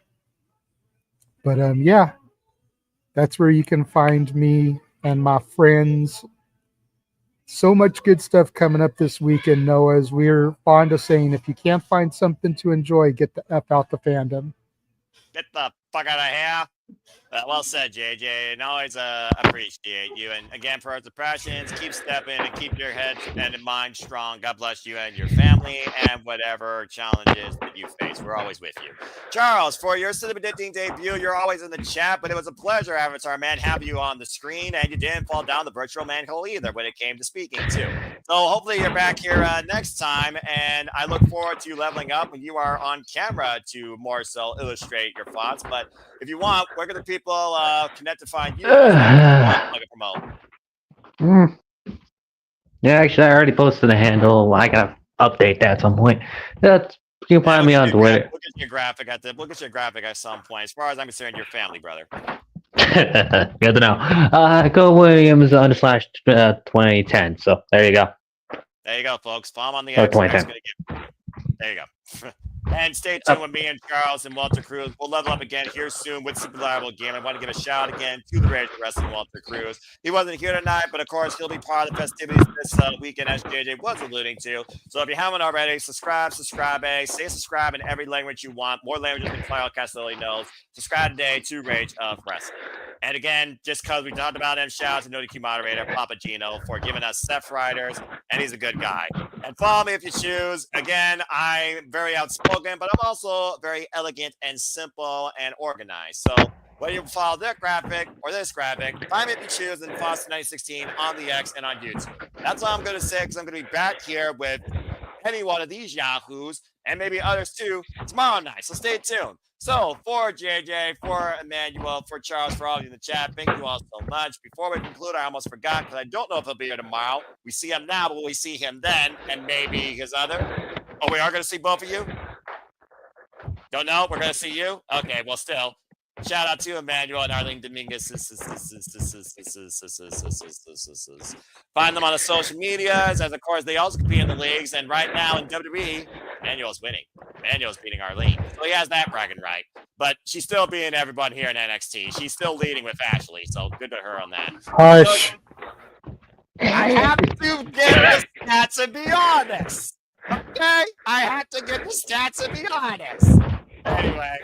But yeah, that's where you can find me and my friends. So much good stuff coming up this weekend, Noah. As we're fond of saying, if you can't find something to enjoy, get the F out the fandom. Get the fuck out of here. Well said, JJ, and always appreciate you. And again, for our impressions, keep stepping and keep your head and mind strong. God bless you and your family and whatever challenges that you face. We're always with you. Charles, for your Cinema-Ditting debut, you're always in the chat, but it was a pleasure, Avatar Man, have you on the screen, and you didn't fall down the virtual manhole either when it came to speaking, too. So hopefully you're back here next time, and I look forward to you leveling up when you are on camera to more so illustrate your thoughts. But if you want, where can the people connect to find you? Yeah, actually, I already posted a handle. I gotta update that at some point. That's you can find me on Twitter. We'll get your graphic at some point. As far as I'm concerned, your family, brother. Good to know. Go Williams _2010. So there you go. There you go, folks. Follow on the X. There you go. And stay tuned with me and Charles and Walter Cruz. We'll level up again here soon with Super Reliable Game. I want to give a shout out again to the RageofWrestling Walter Cruz. He wasn't here tonight, but of course he'll be part of the festivities this weekend, as JJ was alluding to. So if you haven't already, subscribe, say subscribe in every language you want. More languages than Kyle Castelli knows. Subscribe today to Rage of Wrestling. And again, just because we talked about him, shout out to NoDQ moderator Papa Gino for giving us Seth Riders, and he's a good guy. And follow me if you choose. Again, I'm very outspoken, but I'm also very elegant and simple and organized. So whether you follow that graphic or this graphic, find me if you choose in Foster 916 on the X and on YouTube. That's all I'm going to say, because I'm going to be back here with any one of these yahoos and maybe others too tomorrow night. So stay tuned. So for JJ, for Emmanuel, for Charles, for all of you in the chat, thank you all so much. Before we conclude, I almost forgot, because I don't know if he'll be here tomorrow. We see him now, but will we see him then? And maybe his other? Oh, we are going to see both of you? Don't know? We're going to see you? Okay, well, still. Shout out to Emmanuel and Arlene Dominguez. Find them on the social medias, as of course they also compete in the leagues. And right now in WWE, Emmanuel's winning. Emmanuel's beating Arlene. So he has that bragging right. But she's still beating everyone here in NXT. She's still leading with Ashley. So good to her on that. Hush. I have to get the stats and be honest. Okay? I have to get the stats and be honest. Anyway.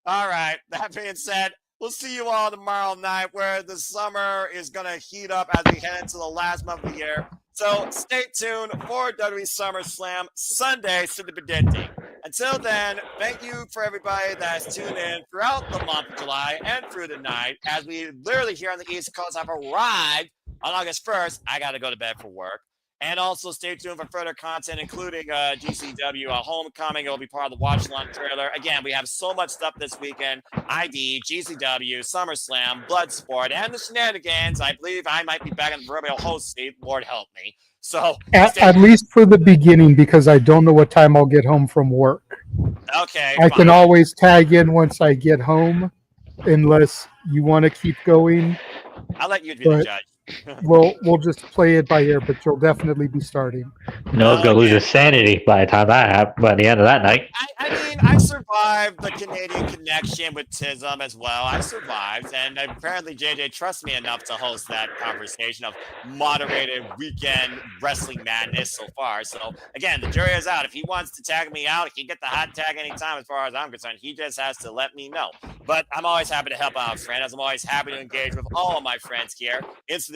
All right. That being said, we'll see you all tomorrow night, where the summer is going to heat up as we head into the last month of the year. So stay tuned for WWE SummerSlam Sunday, Cinema-Ditting. Until then, thank you for everybody that's tuned in throughout the month of July and through the night, as we literally here on the East Coast have arrived on August 1st. I got to go to bed for work. And also stay tuned for further content, including GCW Homecoming. It will be part of the Watch Along trailer. Again, we have so much stuff this weekend. ID, GCW, SummerSlam, Bloodsport, and the shenanigans. I believe I might be back in the proverbial host seat. Lord help me. So at least for the beginning, because I don't know what time I'll get home from work. Okay. I can always tag in once I get home, unless you want to keep going. I'll let you be the judge. We'll just play it by ear, but you'll definitely be starting. Noah's gonna lose his sanity by the time by the end of that night. I mean, I survived the Canadian connection with Tism as well. I survived, and apparently JJ trusts me enough to host that conversation of moderated weekend wrestling madness so far. So again, the jury is out. If he wants to tag me out, he can get the hot tag anytime. As far as I'm concerned, he just has to let me know. But I'm always happy to help out friends. I'm always happy to engage with all of my friends here.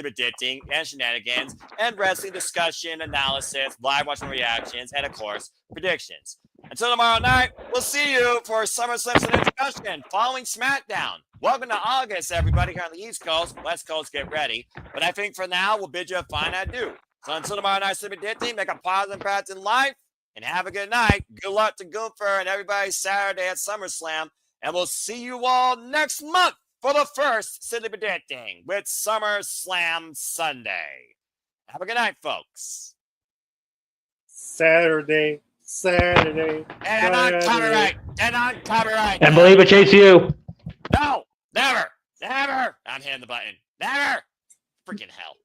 Predicting and shenanigans and wrestling discussion, analysis, live watching reactions, and of course, predictions. Until tomorrow night, we'll see you for SummerSlam discussion following SmackDown. Welcome to August, everybody here on the East Coast. West Coast, get ready. But I think for now, we'll bid you a fine adieu. So until tomorrow night, predicting, make a positive impact in life, and have a good night. Good luck to Gunther and everybody Saturday at SummerSlam, and we'll see you all next month for the first Cinema-Ditting with SummerSlam Sunday. Have a good night, folks. Saturday. And on copyright. And believe it, chase you. No, never. I'm hitting the button. Never. Freaking hell.